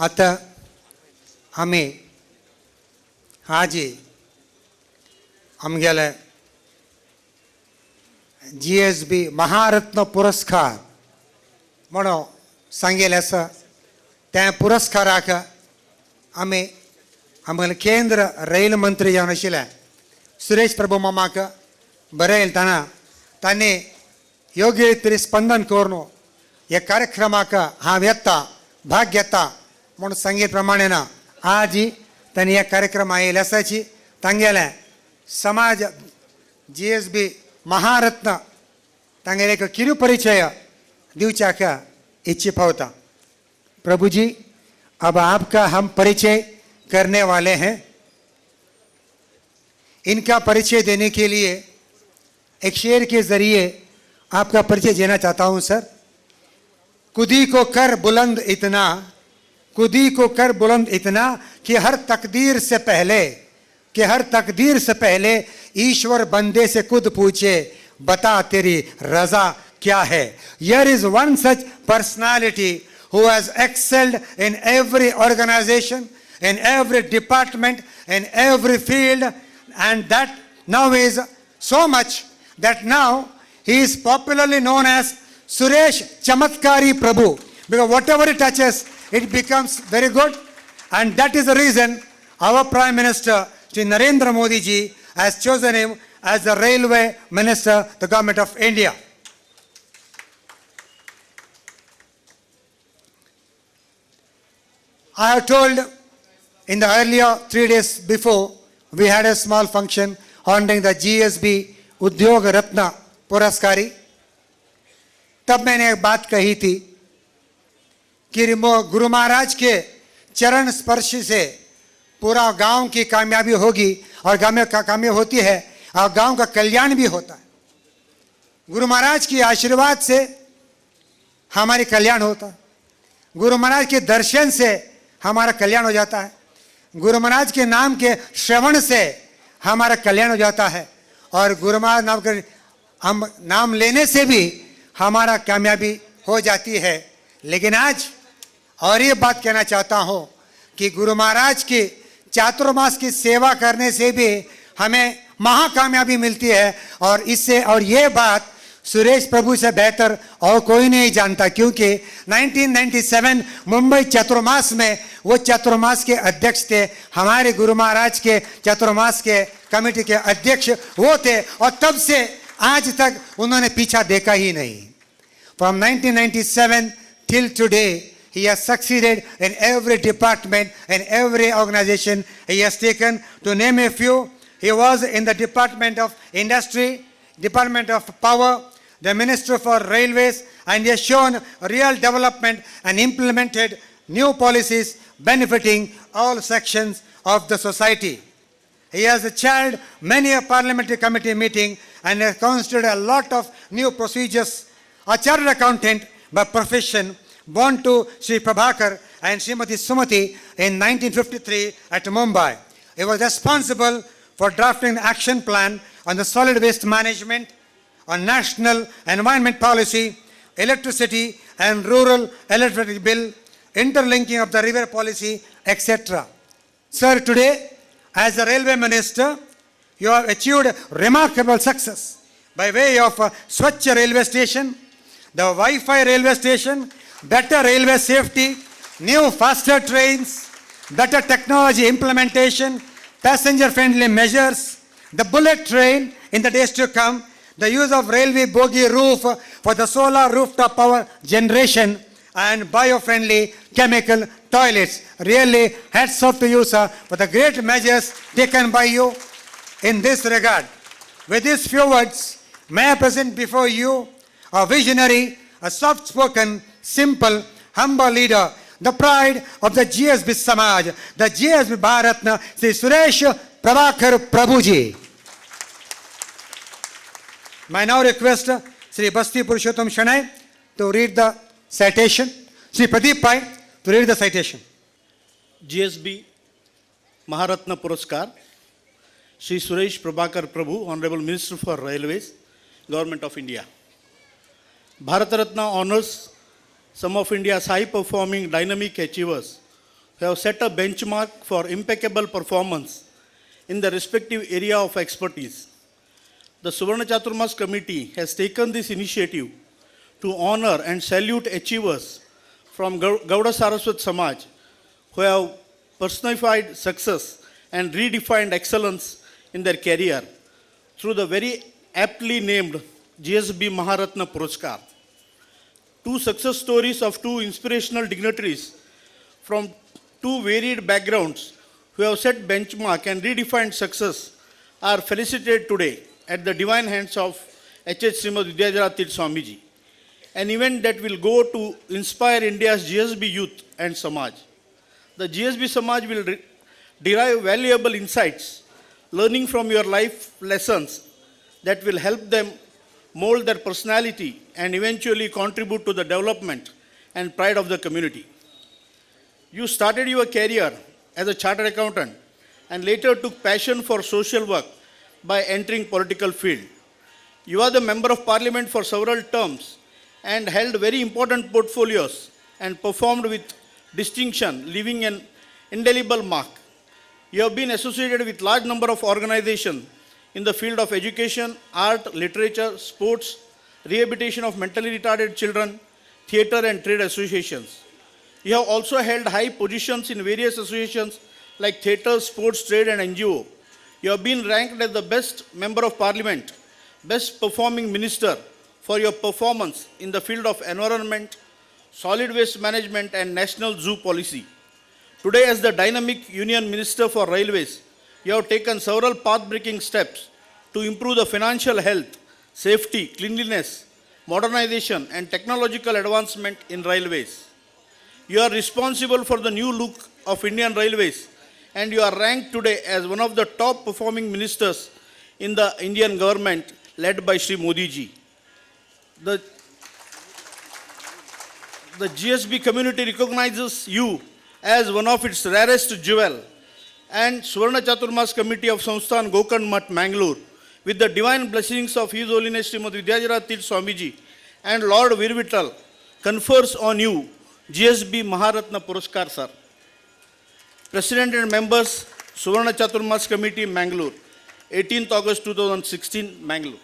आता आमी हाजी आमगेले GSB महारत्न पुरस्कार म्हणून सांगिल्ले आसा त्या पुरस्काराक आमी आमगेले केंद्र रैल मंत्री जावन आशिल्ले सुरेश प्रभू मामाक बरयले तांणी योग्य रितीन स्पंदन करून ह्या कार्यक्रमाक हांव येता भाग घेता म्हणून सांगित प्रमाणे ना आज तांणी ह्या कार्यक्रम आयिल्ले आसाची तांगेले समाज GSB महारत्न तांगेले एक किरू परिचय दिवच्याक इच्छा पावता। प्रभु जी, अब आपका हम परिचय करने वाले हैं। इनका परिचय देने के लिए एक शेर के जरिए आपका परिचय देना चाहता हूं सर। खुदी को कर बुलंद इतना, खुदी को कर बुलंद इतना कि हर तकदीर से पहले ईश्वर बंदे से खुद पूछे, बता तेरी रजा क्या है। Here is one such personality who has excelled in every organization, in every department, in every field, and that now is so much that now he is popularly known as Suresh Chamatkari Prabhu, because whatever he touches, it becomes very good. And that is the reason our Prime Minister, Shri Narendra Modi ji, has chosen him as the Railway Minister, the Government of India. I have told in the earlier 3 days before, we had a small function honoring the GSB Udyog Ratna Puraskari. तब मैंने एक बात कही थी कि गुरु महाराज के चरण स्पर्श से पूरा गांव की कामयाबी होगी, और गांव में कामयाबी होती है और गांव का कल्याण भी होता है। गुरु महाराज के आशीर्वाद से हमारी कल्याण होता है, गुरु महाराज के दर्शन से हमारा कल्याण हो जाता है, गुरु महाराज के नाम के श्रवण से हमारा कल्याण हो जाता है, और गुरु महाराज नाम के हम नाम लेने से भी हमारा कामयाबी हो जाती है। लेकिन आज और ये बात कहना चाहता हूँ कि गुरु महाराज की चातुर्मास की सेवा करने से भी हमें महाकामयाबी मिलती है, और इससे और ये बात सुरेश प्रभु से बेहतर और कोई नहीं जानता, क्योंकि 1997 मुंबई चातुर्मास में वो चातुर्मास के अध्यक्ष थे, हमारे गुरु महाराज के चातुर्मास के कमेटी के अध्यक्ष वो थे, और तब से आज तक उन्होंने पीछा देखा ही नहीं। From 1997 till today, he has succeeded in every department and every organization he has taken. To name a few, he was in the Department of Industry, Department of Power, the Minister for Railways, and he has shown real development and implemented new policies benefiting all sections of the society. He has chaired many a parliamentary committee meeting and has constituted a lot of new procedures. A chartered accountant by profession, born to Sri Prabhakar and Srimati Sumati in 1953 at Mumbai. He was responsible for drafting the action plan on the solid waste management, on national environment policy, electricity and rural electricity bill, interlinking of the river policy, etc. Sir, today, as a railway minister, you have achieved remarkable success by way of Swachh railway station, the Wi-Fi railway station, better railway safety, new faster trains, better technology implementation, passenger-friendly measures, the bullet train in the days to come, the use of railway bogie roof for the solar rooftop power generation, and bio-friendly chemical toilets. Really, hats off to you, sir, for the great measures taken by you in this regard. With these few words, may I present before you a visionary, a soft-spoken, simple, humble leader, the pride of the GSB Samaj, the GSB Bharatna, Sri Suresh Prabhakar Prabhuji. May I now request Sri Basti Purushottam Shanai to read the citation, Sri Pradeep Pai to read the citation. GSB Maharatna Puraskar, Sri Suresh Prabhakar Prabhu, Honorable Minister for Railways, Government of India. Bharat Ratna honors some of India's high-performing dynamic achievers who have set a benchmark for impeccable performance in the respective area of expertise. The Suvarna Chaturmas Committee has taken this initiative to honor and salute achievers from Gauda Saraswat Samaj who have personified success and redefined excellence in their career through the very aptly named GSB Maharatna Puraskar. Two success stories of two inspirational dignitaries from two varied backgrounds who have set benchmark and redefined success are felicitated today at the divine hands of H.H. Srimad Vidyadhara Tirth Swamiji, an event that will go to inspire India's GSB youth and Samaj. The GSB Samaj will derive valuable insights, learning from your life lessons that will help them mold their personality and eventually contribute to the development and pride of the community. You started your career as a chartered accountant and later took passion for social work by entering political field. You are the member of parliament for several terms and held very important portfolios and performed with distinction, leaving an indelible mark. You have been associated with large number of organizations in the field of education, art, literature, sports, rehabilitation of mentally retarded children, theatre and trade associations. You have also held high positions in various associations like theatre, sports, trade and NGO. You have been ranked as the best member of parliament, best performing minister for your performance in the field of environment, solid waste management and national zoo policy. Today, as the dynamic Union Minister for Railways, you have taken several path-breaking steps to improve the financial health, safety, cleanliness, modernization and technological advancement in railways. You are responsible for the new look of Indian Railways and you are ranked today as one of the top performing ministers in the Indian government led by Shri Modi ji. The GSB community recognizes you as one of its rarest jewel, and Suvarna Chaturmas Committee of Samsthan Gokand Math, Mangalore, with the divine blessings of His Holiness Srimad Vidyadhara Tirth Swamiji and Lord Virvital, confers on you GSB Maharatna Puraskar, sir. President and members, Suvarna Chaturmas Committee, Mangalore, 18th August 2016, Mangalore.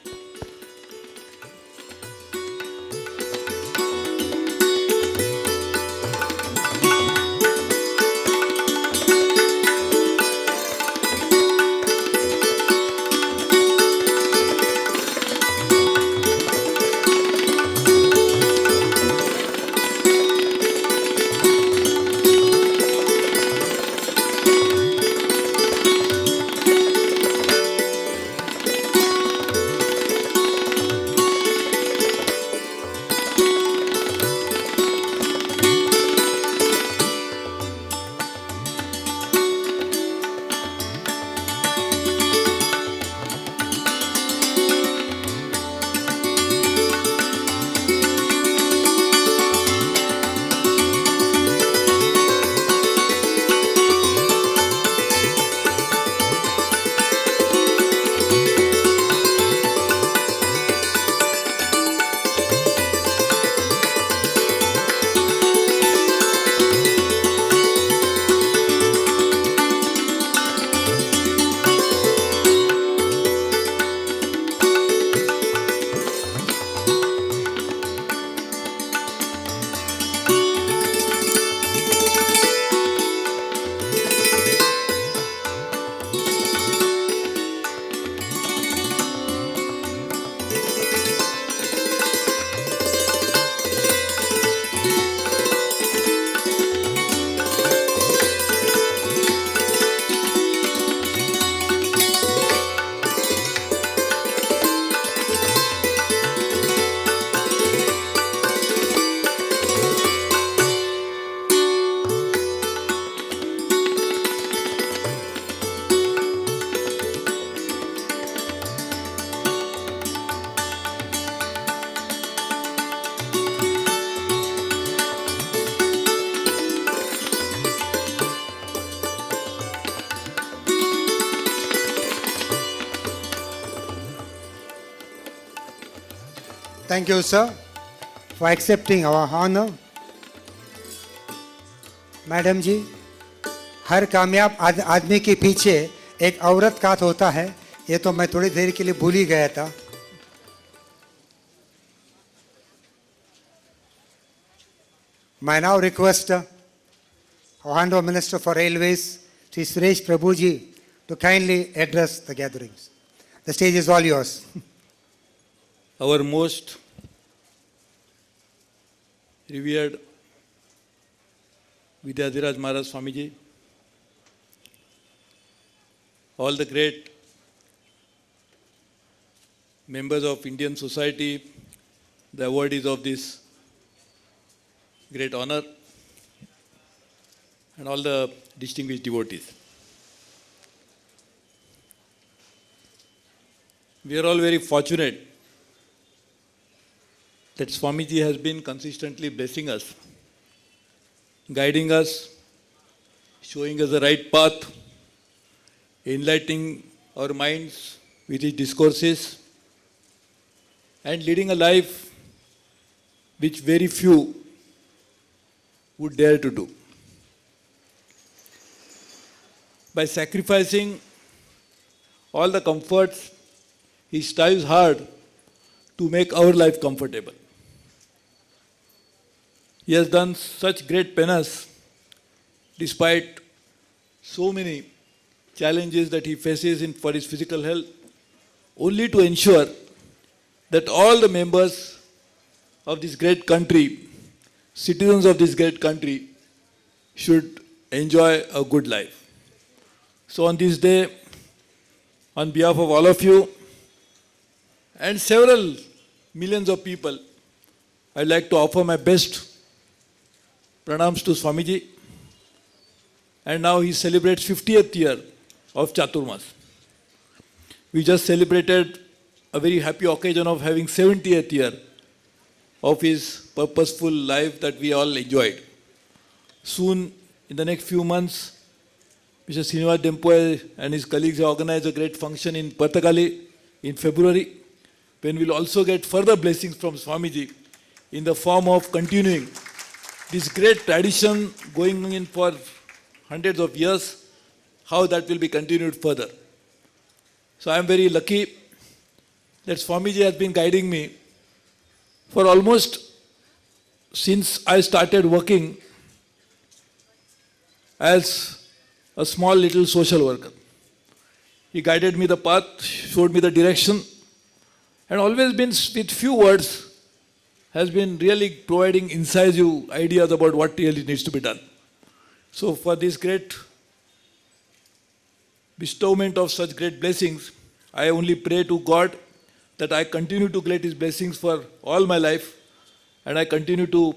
Thank you, sir, for accepting our honor. Madam ji, हर कामयाब आदमी के पीछे एक औरत का हाथ होता है, ये तो मैं थोड़ी देर के लिए भूल ही गया था. I now request our Honorable Minister for Railways, Sri Suresh Prabhu ji, to kindly address the gatherings. The stage is all yours. Our most revered Vidyadhiraj Maharaj Swamiji, all the great members of Indian society, the awardees of this great honor, and all the distinguished devotees. We are all very fortunate that Swamiji has been consistently blessing us, guiding us, showing us the right path, enlightening our minds with his discourses, and leading a life which very few would dare to do. By sacrificing all the comforts, he strives hard to make our life comfortable. He has done such great penance despite so many challenges that he faces for his physical health, only to ensure that all the members of this great country, citizens of this great country, should enjoy a good life. So on this day, on behalf of all of you and several millions of people, I'd like to offer my best pranams to Swamiji. And now he celebrates 50th year of Chaturmas. We just celebrated a very happy occasion of having 70th year of his purposeful life that we all enjoyed. Soon, in the next few months, Mr. Srinivas Dempoe and his colleagues have organized a great function in Pathagali in February, when we'll also get further blessings from Swamiji in the form of continuing this great tradition going in for hundreds of years, how that will be continued further. So I am very lucky that Swamiji has been guiding me for almost since I started working as a small little social worker. He guided me the path, showed me the direction, and always been with few words has been really providing incisive ideas about what really needs to be done. So for this great bestowment of such great blessings, I only pray to God that I continue to get his blessings for all my life, and I continue to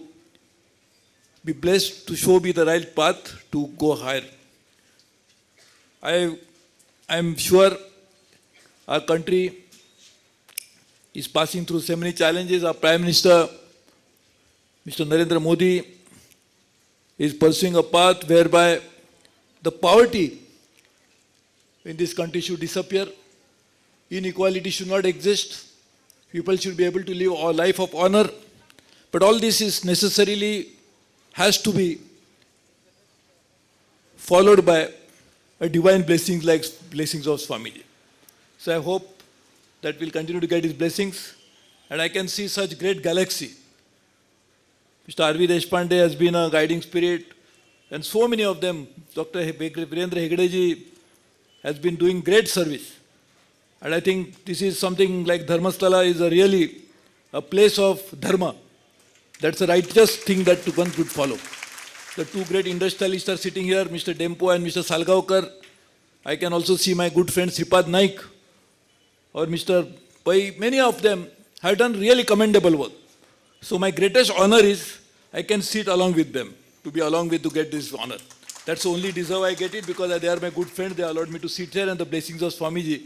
be blessed to show me the right path to go higher. I am sure our country is passing through so many challenges. Our Prime Minister, Mr. Narendra Modi, is pursuing a path whereby the poverty in this country should disappear, inequality should not exist, people should be able to live a life of honor. But all this is necessarily has to be followed by a divine blessings like blessings of Swamiji. So I hope that we'll continue to get his blessings, and I can see such great galaxy. Mr. R.V. Deshpande has been a guiding spirit, and so many of them. Dr. Virendra Hegde ji has been doing great service. And I think this is something like Dharmasthala is really a place of dharma. That's a righteous thing that one could follow. The two great industrialists are sitting here, Mr. Dempoe and Mr. Salgaonkar. I can also see my good friend Sripad Naik or Mr. Pai. Many of them have done really commendable work. So my greatest honor is I can sit along with them, to be along with to get this honor. That's the only deserve I get it, because they are my good friends. They allowed me to sit here, and the blessings of Swamiji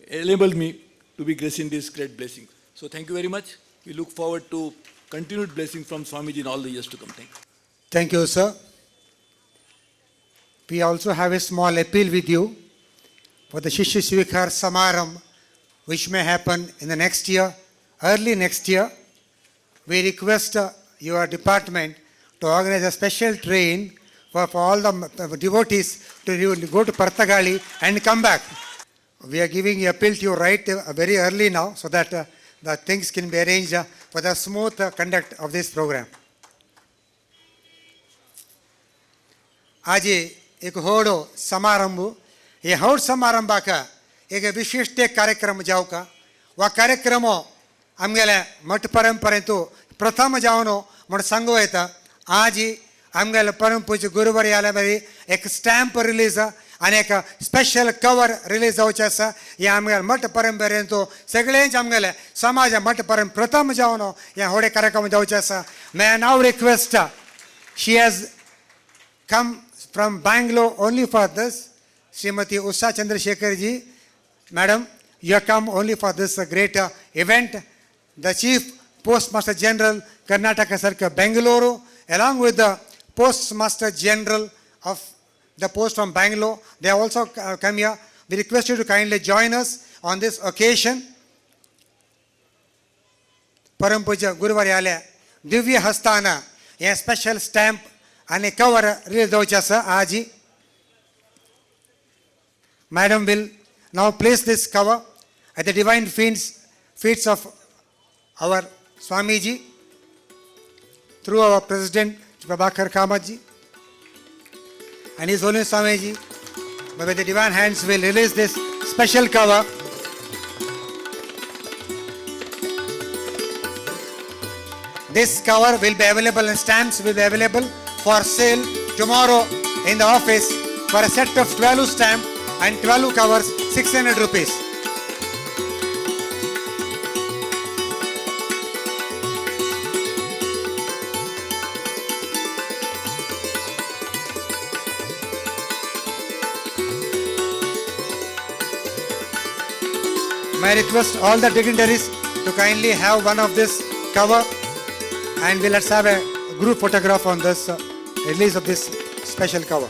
enabled me to be gracing this great blessing. So thank you very much. We look forward to continued blessing from Swamiji in all the years to come. Thank you. Thank you, sir. We also have a small appeal with you for the Shishya Svikar Samaram, which may happen in the next year early next year, we request your department to organize a special train for all the devotees to go to Parthagali and come back. We are giving a appeal to you right very early now so that the things can be arranged for the smooth conduct of this program. आज एक होड़ो समारंभ ये होड़ समारंभ का एक विशिष्ट कार्यक्रम जाओ का वह कार्यक्रम आमगेले मठ परंपरे तो प्रथम जाओनो मठ संगो है था आज ही आमगेले परम पूज्य गुरुवर्याले में एक स्टैम्प रिलीज अनेक स्पेशल कवर रिलीज होचसा ये आमगेले मठ परंपरे तो सगळे आमगेले समाज मठ परम प्रथम जाओनो ये होड़े कार्यक्रम जाओचसा मैं now request she has come from Bangalore only for this. Srimati Usha Chandrasekhar ji, Madam, you have come only for this great event. The Chief Postmaster General, Karnataka Circle, Bangalore, along with the Postmaster General of the post from Bangalore, they have also come here. We request you to kindly join us on this occasion. Param Puja Guruvaryale, Divya Hastana, a special stamp and a cover release hochasa aji. Madam will now place this cover at the divine feet of our Swamiji through our President Prabhakar Kamaji and His Holiness Swamiji. But with the divine hands will release this special cover. This cover will be available and stamps will be available for sale tomorrow in the office for a set of 12 stamps and 12 covers, 600 rupees. May I request all the dignitaries to kindly have one of this cover, and let's have a group photograph on this release of this special cover.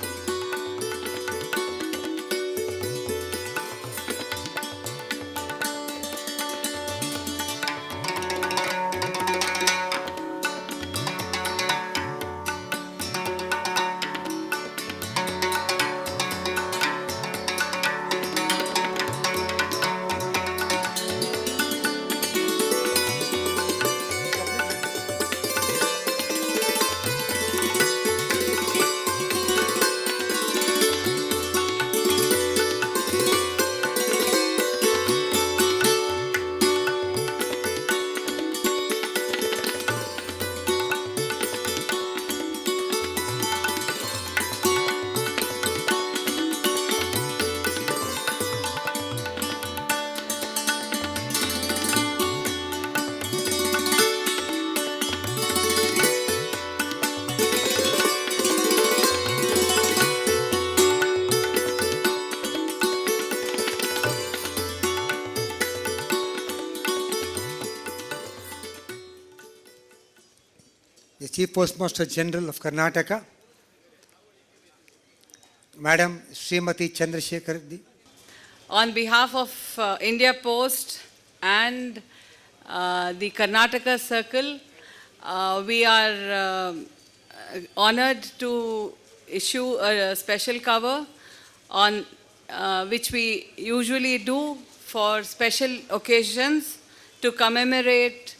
The Chief Postmaster General of Karnataka, Madam Srimati Chandrasekhar ji. On behalf of India Post and the Karnataka Circle, we are honored to issue a special cover on which we usually do for special occasions to commemorate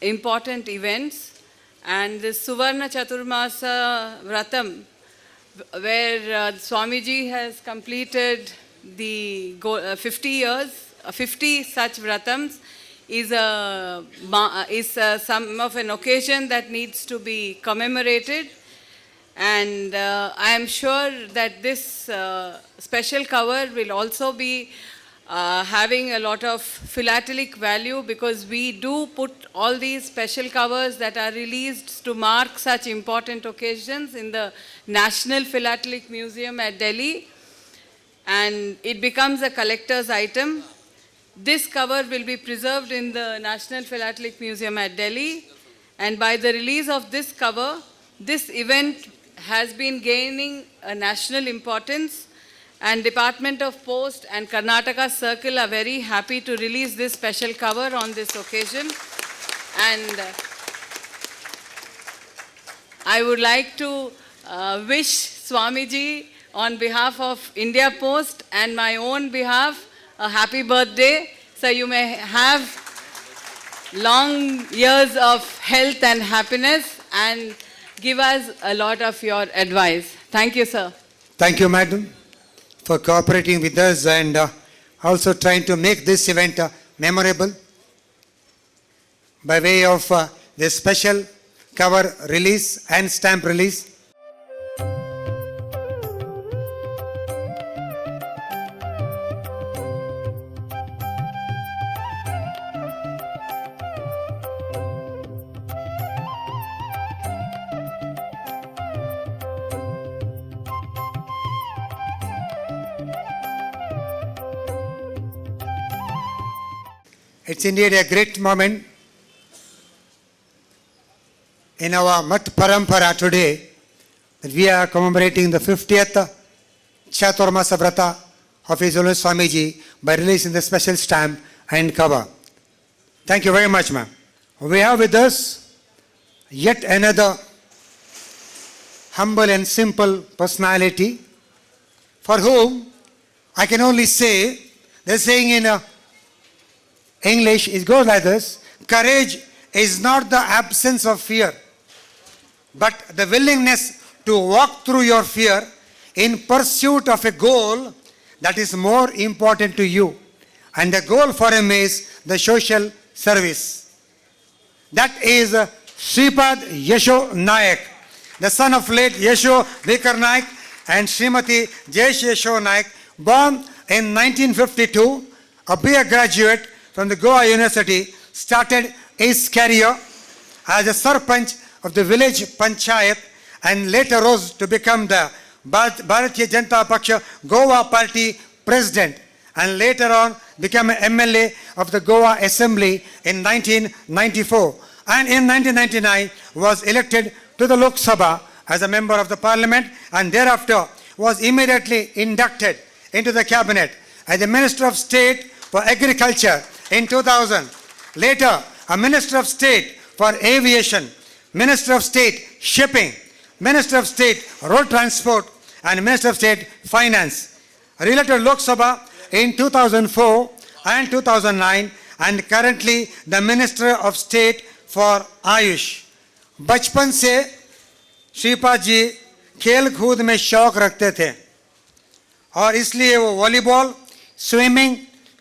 important events. And the Suvarna Chaturmasa Vratam, where Swamiji has completed the 50 years, 50 such Vratams, is some of an occasion that needs to be commemorated. And I am sure that this special cover will also be having a lot of philatelic value, because we do put all these special covers that are released to mark such important occasions in the National Philatelic Museum at Delhi, and it becomes a collector's item. This cover will be preserved in the National Philatelic Museum at Delhi, and by the release of this cover, this event has been gaining a national importance, and Department of Post and Karnataka Circle are very happy to release this special cover on this occasion. And I would like to wish Swamiji on behalf of India Post and my own behalf a happy birthday. So you may have long years of health and happiness and give us a lot of your advice. Thank you, sir. Thank you, madam, for cooperating with us and also trying to make this event memorable by way of this special cover release and stamp release. It's indeed a great moment in our Mat Parampara today that we are commemorating the 50th Chaturmasa Vrata of His Holiness Swamiji by releasing the special stamp and cover. Thank you very much, ma'am. We have with us yet another humble and simple personality for whom I can only say, they're saying in English, it goes like this: courage is not the absence of fear, but the willingness to walk through your fear in pursuit of a goal that is more important to you. And the goal for him is the social service. That is Shripad Yasho Nayak, the son of late Yasho Vikar Naik and Srimati Jayesh Yasho Naik, born in 1952, a BA graduate from the Goa University, started his career as a Sarpanch of the village Panchayat and later rose to become the Bharatiya Janata Paksha Goa Party President and later on became an MLA of the Goa Assembly in 1994 and in 1999 was elected to the Lok Sabha as a member of the Parliament and thereafter was immediately inducted into the cabinet as the Minister of State for Agriculture in 2000. Later, a Minister of State for Aviation, Minister of State Shipping, Minister of State Road Transport, and Minister of State Finance. Re-elected to Lok Sabha in 2004 and 2009, and currently the Minister of State for Ayush. बचपन से श्रीपाद जी खेल कूद में शौक रखते थे और इसलिए वो वॉलीबॉल, स्विमिंग,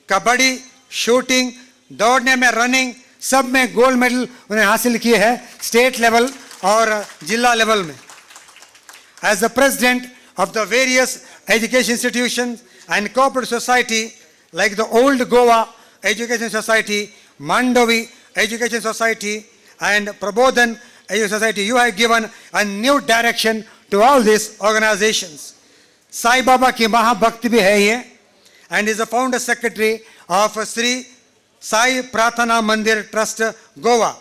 कबड्डी, शूटिंग, दौड़ने में, रनिंग, सब में गोल्ड मेडल उन्हें हासिल किए हैं स्टेट लेवल और जिला लेवल में. As the president of the various education institutions and corporate society like the Old Goa Education Society, Mandovi Education Society and Prabodhan Education Society, you have given a new direction to all these organizations. Sai Baba ki Mahabhakti bhi hai ye and is the founder secretary of Sri Sai Prathana Mandir Trust, Goa.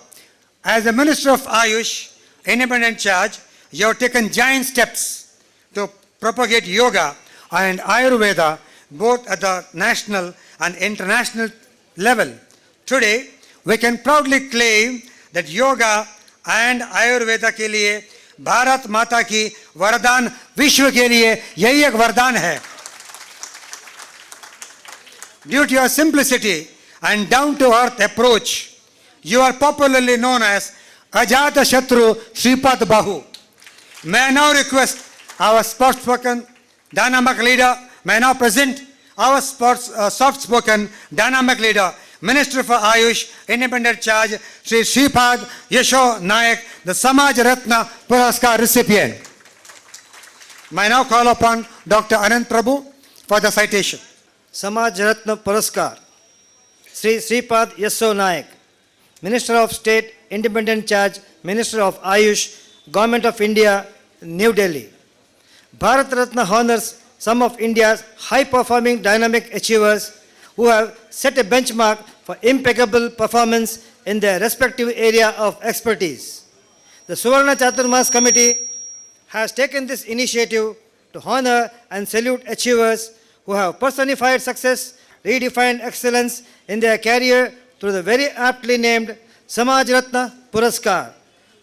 As the Minister of Ayush, independent charge, you have taken giant steps to propagate yoga and Ayurveda both at the national and international level. Today, we can proudly claim that yoga and Ayurveda के लिए भारत माता की वरदान विश्व के लिए यही एक वरदान है. Due to your simplicity and down-to-earth approach, you are popularly known as Ajata Shatru Shripad Bahu. May I now request our soft-spoken dynamic leader, may I now present our soft-spoken dynamic leader, Minister for Ayush, independent charge, Sri Shripad Yasho Nayak, the Samaj Ratna Puraskar recipient. May I now call upon Dr. Anand Prabhu for the citation. Samaj Ratna Puraskar, Sri Shripad Yasho Nayak, Minister of State, Independent Charge, Minister of Ayush, Government of India, New Delhi. Bharat Ratna honors some of India's high-performing dynamic achievers who have set a benchmark for impeccable performance in their respective area of expertise. The Suvarna Chaturmas Committee has taken this initiative to to honor and salute achievers who have personified success, redefined excellence in their career through the very aptly named Samaj Ratna Puraskar.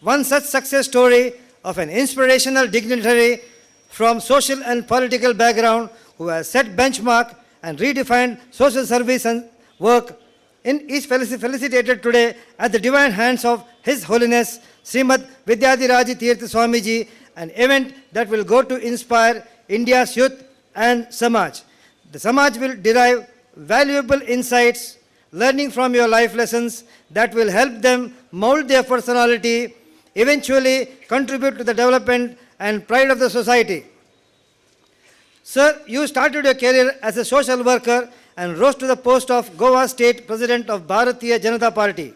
One such success story of an inspirational dignitary from social and political background who has set benchmark and redefined social service and work is felicitated today at the divine hands of His Holiness Srimad Vidyadhiraji Tirtha Swamiji, an event that will go to inspire India's youth and Samaj. The Samaj will derive valuable insights, learning from your life lessons that will help them mold their personality, eventually contribute to the development and pride of the society. Sir, you started your career as a social worker and rose to the post of Goa State President of Bharatiya Janata Party.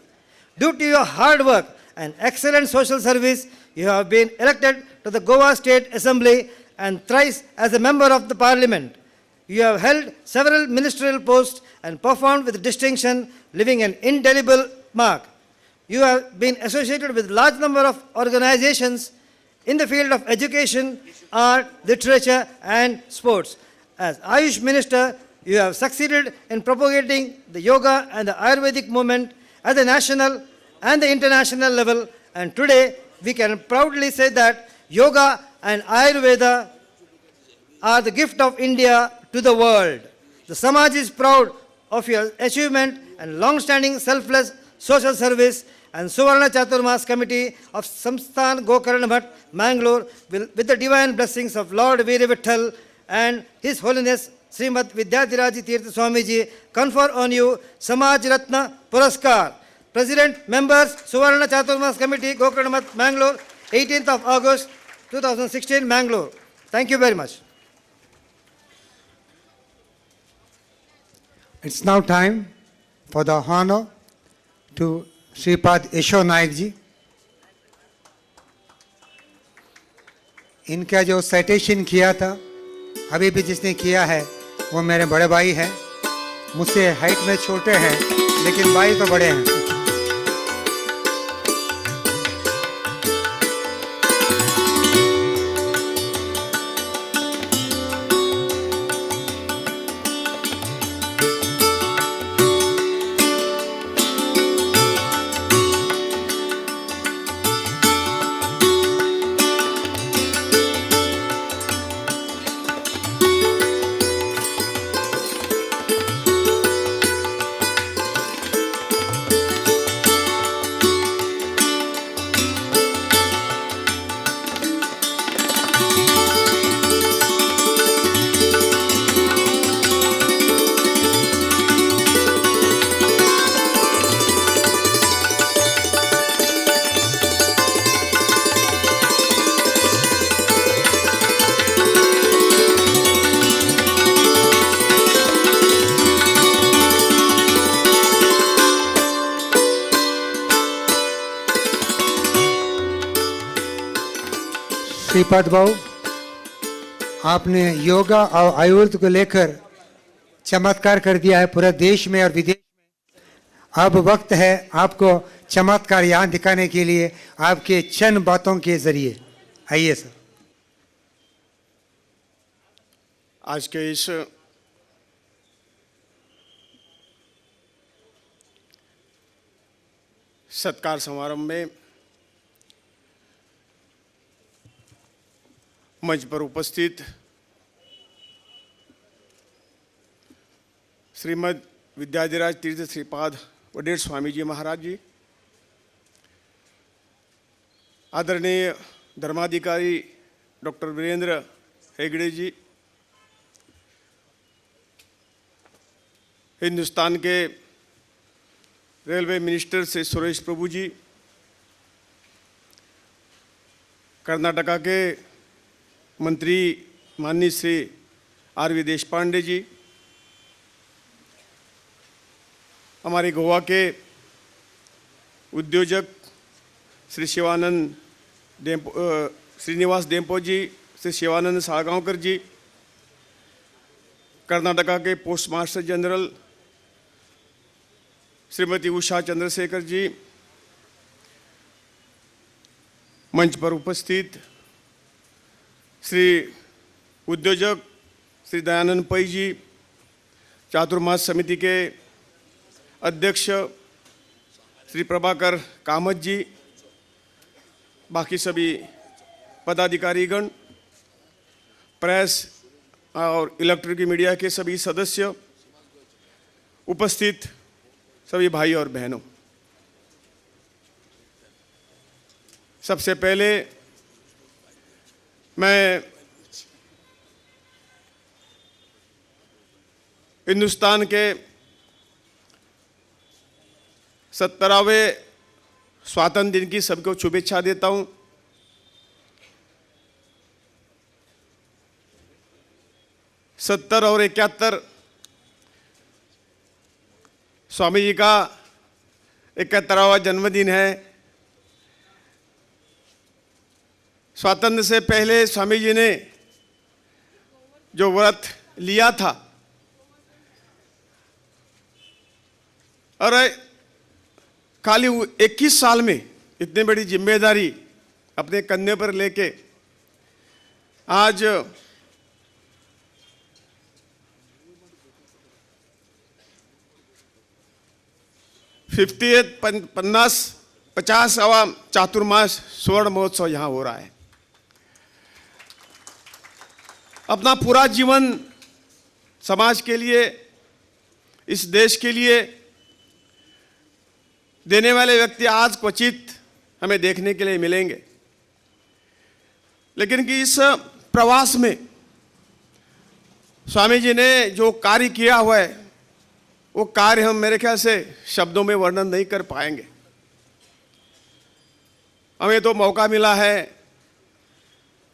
Due to your hard work and excellent social service, you have been elected to the Goa State Assembly and thrice as a member of the Parliament. You have held several ministerial posts and performed with distinction, leaving an indelible mark. You have been associated with a large number of organizations in the field of education, art, literature, and sports. As Ayush Minister, you have succeeded in propagating the yoga and the Ayurvedic movement at the national and the international level, and today we can proudly say that yoga and Ayurveda are the gift of India to the world. The Samaj is proud of your achievement and long-standing selfless social service, and Suvarna Chaturmas Committee of Samsthan Gokarna Bhat, Mangalore, will, with the divine blessings of Lord Veera Vitthal and His Holiness Srimad Vidyadhiraji Tirtha Swamiji, confer on you Samaj Ratna Puraskar. President, members, Suvarna Chaturmas Committee, Gokarna Bhat, Mangalore, 18th of August 2016, Mangalore. Thank you very much. It's now time for the honor to Shripad Yesso नायक जी. इनका जो citation किया था, अभी भी जिसने किया है वो मेरे बड़े भाई हैं. मुझसे हाइट में छोटे हैं लेकिन भाई तो बड़े हैं. श्रीपाद बाबू, आपने योगा और आयुर्वेद को लेकर चमत्कार कर दिया है पूरे देश में और विदेश में. अब वक्त है आपको चमत्कार यहाँ दिखाने के लिए आपके चंद बातों के जरिए. आइए सर. आज के इस सत्कार समारंभ में मंच पर उपस्थित श्रीमद विद्याधिराज तीर्थ श्रीपाद वडेर स्वामी जी महाराज जी, आदरणीय धर्माधिकारी डॉक्टर वीरेंद्र हेगड़े जी, हिंदुस्तान के रेलवे मिनिस्टर श्री सुरेश प्रभु जी, कर्नाटका के मंत्री माननीय श्री आर.वी. देशपांडे जी, हमारे गोवा के उद्योजक श्री श्रीनिवास डेम्पो जी, श्री शिवानंद साळगांवकर जी, कर्नाटका के post master general Shrimati Usha Chandrashekhar ji, मंच पर उपस्थित श्री उद्योजक श्री दयानंद पै जी, चातुर्मास समिति के अध्यक्ष श्री प्रभाकर कामत जी, बाकी सभी पदाधिकारीगण, प्रेस और इलेक्ट्रॉनिक मीडिया के सभी सदस्य, उपस्थित सभी भाई और बहनों, सबसे पहले मैं हिंदुस्तान के 70वें स्वातंत्र्य दिन की सबको शुभेच्छा देता हूं। सत्तर और 71 स्वामी जी का 71वां जन्मदिन है। स्वातंत्र्य से पहले स्वामी जी ने जो व्रत लिया था, और खाली 21 साल में इतनी बड़ी जिम्मेदारी अपने कंधे पर लेके आज फिफ्टी 50वां चातुर्मास स्वर्ण महोत्सव यहाँ हो रहा है। अपना पूरा जीवन समाज के लिए, इस देश के लिए देने वाले व्यक्ति आज क्वचित हमें देखने के लिए मिलेंगे, लेकिन कि इस प्रवास में स्वामी जी ने जो कार्य किया हुआ है, वो कार्य हम मेरे ख्याल से शब्दों में वर्णन नहीं कर पाएंगे। हमें तो मौका मिला है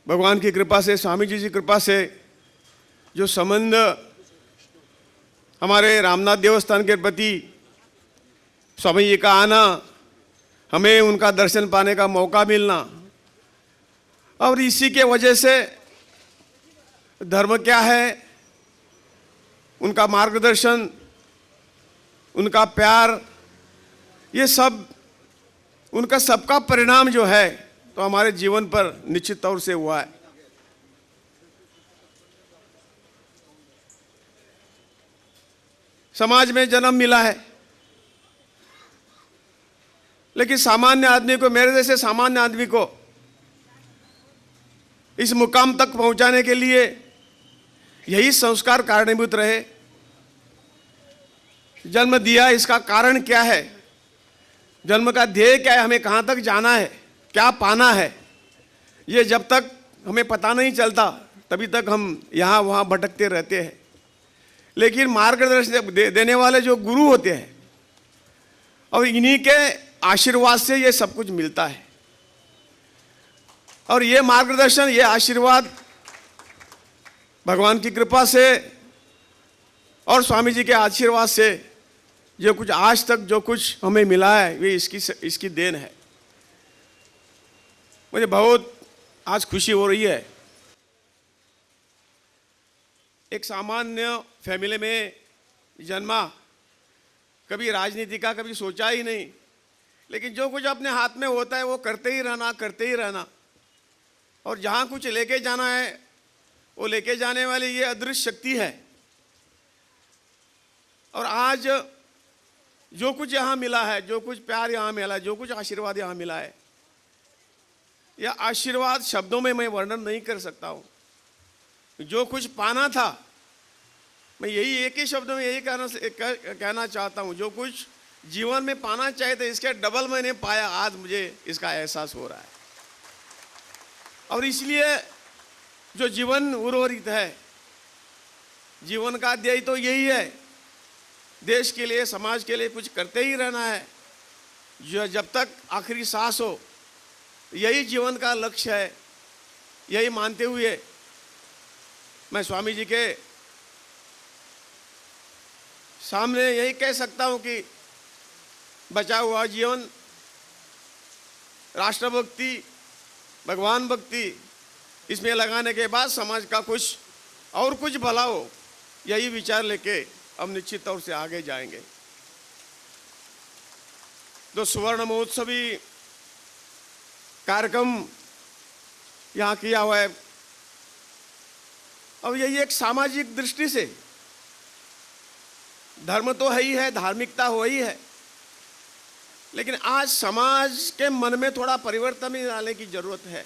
भगवान की कृपा से, स्वामी जी की कृपा से, जो संबंध हमारे रामनाथ देवस्थान के प्रति स्वामी जी का आना, हमें उनका दर्शन पाने का मौका मिलना, और इसी के वजह से धर्म क्या है, उनका मार्गदर्शन, उनका प्यार, ये सब उनका सबका परिणाम जो है तो हमारे जीवन पर निश्चित तौर से हुआ है। समाज में जन्म मिला है, लेकिन सामान्य आदमी को, मेरे जैसे सामान्य आदमी को इस मुकाम तक पहुंचाने के लिए यही संस्कार कारणीभूत रहे। जन्म दिया, इसका कारण क्या है, जन्म का ध्येय क्या है, हमें कहाँ तक जाना है, क्या पाना है, ये जब तक हमें पता नहीं चलता तभी तक हम यहाँ वहाँ भटकते रहते हैं। लेकिन मार्गदर्शन देने वाले जो गुरु होते हैं, और इन्हीं के आशीर्वाद से ये सब कुछ मिलता है। और ये मार्गदर्शन, ये आशीर्वाद भगवान की कृपा से और स्वामी जी के आशीर्वाद से जो कुछ आज तक जो कुछ हमें मिला है, वे इसकी देन है। मुझे बहुत आज खुशी हो रही है। एक सामान्य फैमिली में जन्मा, कभी राजनीति का कभी सोचा ही नहीं, लेकिन जो कुछ अपने हाथ में होता है वो करते ही रहना, और जहाँ कुछ लेके जाना है वो लेके जाने वाली ये अदृश्य शक्ति है। और आज जो कुछ यहाँ मिला है, जो कुछ प्यार यहाँ मिला है, जो कुछ आशीर्वाद यहाँ मिला है, यह आशीर्वाद शब्दों में मैं वर्णन नहीं कर सकता हूँ। जो कुछ पाना था, मैं यही एक ही शब्द में यही कहना चाहता हूँ, जो कुछ जीवन में पाना चाहिए था इसके डबल मैंने पाया, आज मुझे इसका एहसास हो रहा है। और इसलिए जो जीवन उर्वरित है, जीवन का ध्येय तो यही है, देश के लिए, समाज के लिए कुछ करते ही रहना है, जो जब तक आखिरी सांस हो, यही जीवन का लक्ष्य है। यही मानते हुए मैं स्वामी जी के सामने यही कह सकता हूँ कि बचा हुआ जीवन राष्ट्रभक्ति, भगवान भक्ति, इसमें लगाने के बाद समाज का कुछ और कुछ भला हो, यही विचार लेके हम निश्चित तौर से आगे जाएंगे। तो स्वर्ण महोत्सवी कार्यक्रम यहाँ किया हुआ है, और यही एक सामाजिक दृष्टि से, धर्म तो है ही है, धार्मिकता हो ही है, लेकिन आज समाज के मन में थोड़ा परिवर्तन लाने की जरूरत है।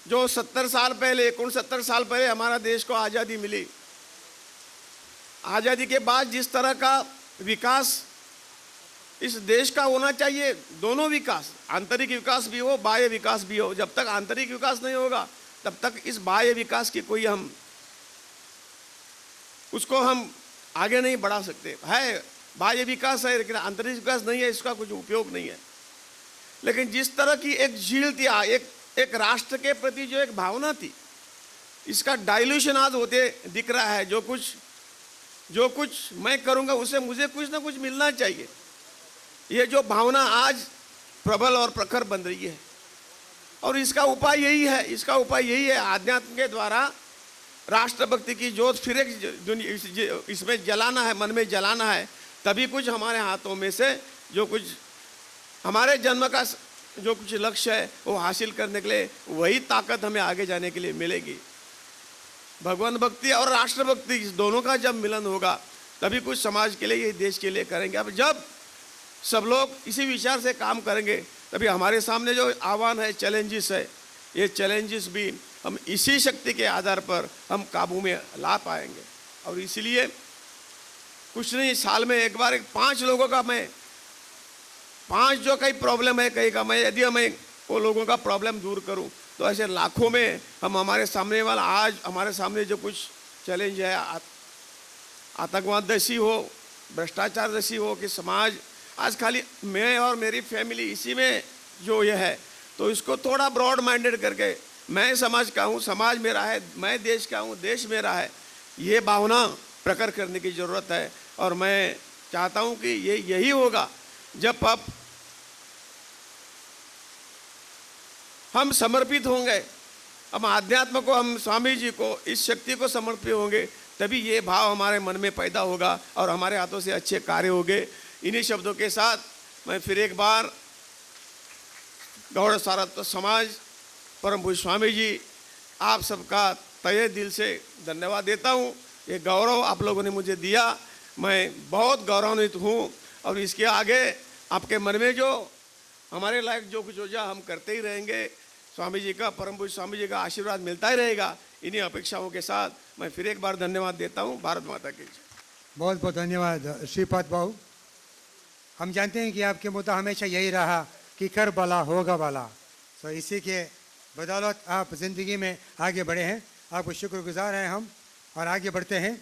जो 70 साल पहले, 69 साल पहले हमारा देश को आज़ादी मिली, आज़ादी के बाद जिस तरह का विकास इस देश का होना चाहिए, दोनों विकास, आंतरिक विकास भी हो, बाह्य विकास भी हो, जब तक आंतरिक विकास नहीं होगा तब तक इस बाह्य विकास की कोई उसको हम आगे नहीं बढ़ा सकते। है बाह्य विकास है लेकिन आंतरिक विकास नहीं है, इसका कुछ उपयोग नहीं है। लेकिन जिस तरह की एक झील थी, एक राष्ट्र के प्रति जो एक भावना थी, इसका डाइल्यूशन आज होते दिख रहा है। जो कुछ मैं करूंगा उससे मुझे कुछ ना कुछ मिलना चाहिए, ये जो भावना आज प्रबल और प्रखर बन रही है। और इसका उपाय यही है, आध्यात्म के द्वारा राष्ट्रभक्ति की जोत फिर एक इसमें जलाना है, मन में जलाना है। तभी कुछ हमारे हाथों में से जो कुछ हमारे जन्म का जो कुछ लक्ष्य है वो हासिल करने के लिए वही ताकत हमें आगे जाने के लिए मिलेगी। भगवान भक्ति और राष्ट्रभक्ति इस दोनों का जब मिलन होगा तभी कुछ समाज के लिए, ये देश के लिए करेंगे। अब जब सब लोग इसी विचार से काम करेंगे तभी हमारे सामने जो आह्वान है, चैलेंजेस है, ये चैलेंजेस भी हम इसी शक्ति के आधार पर हम काबू में ला पाएंगे। और इसलिए कुछ नहीं, साल में एक बार 5 लोगों का, मैं 5 जो कई प्रॉब्लम है कहीं का, मैं यदि हमें वो लोगों का प्रॉब्लम दूर करूं तो ऐसे लाखों में हम हमारे सामने वाला, आज हमारे सामने जो कुछ चैलेंज है, आतंकवाद जैसी हो, भ्रष्टाचार जैसी हो, कि समाज आज खाली मैं और मेरी फैमिली इसी में जो ये है, तो इसको थोड़ा ब्रॉड माइंडेड करके मैं समाज का हूँ, समाज मेरा है, मैं देश का हूँ, देश मेरा है, ये भावना प्रकट करने की ज़रूरत है। और मैं चाहता हूँ कि ये यही होगा जब अब हम समर्पित होंगे, हम आध्यात्म को, हम स्वामी जी को, इस शक्ति को समर्पित होंगे, तभी ये भाव हमारे मन में पैदा होगा और हमारे हाथों से अच्छे कार्य होंगे। इन्हीं शब्दों के साथ मैं फिर एक बार गौड़ सारस्वत समाज, परम पूज्य स्वामी जी, आप सबका तहे दिल से धन्यवाद देता हूँ। ये गौरव आप लोगों ने मुझे दिया, मैं बहुत गौरवान्वित हूँ। और इसके आगे आपके मन में जो हमारे लायक जो कुछ हो जाए हम करते ही रहेंगे। स्वामी जी का, परम पूज्य स्वामी जी का आशीर्वाद मिलता ही रहेगा। इन्हीं अपेक्षाओं के साथ मैं फिर एक बार धन्यवाद देता हूँ। भारत माता की जय। बहुत बहुत धन्यवाद श्रीपाद बाबू। हम जानते हैं कि आपके मुद्दा हमेशा यही रहा कि कर भला होगा भला, तो इसी के बदौलत आप ज़िंदगी में आगे बढ़े हैं। आपको शुक्रगुजार हैं हम, और आगे बढ़ते हैं।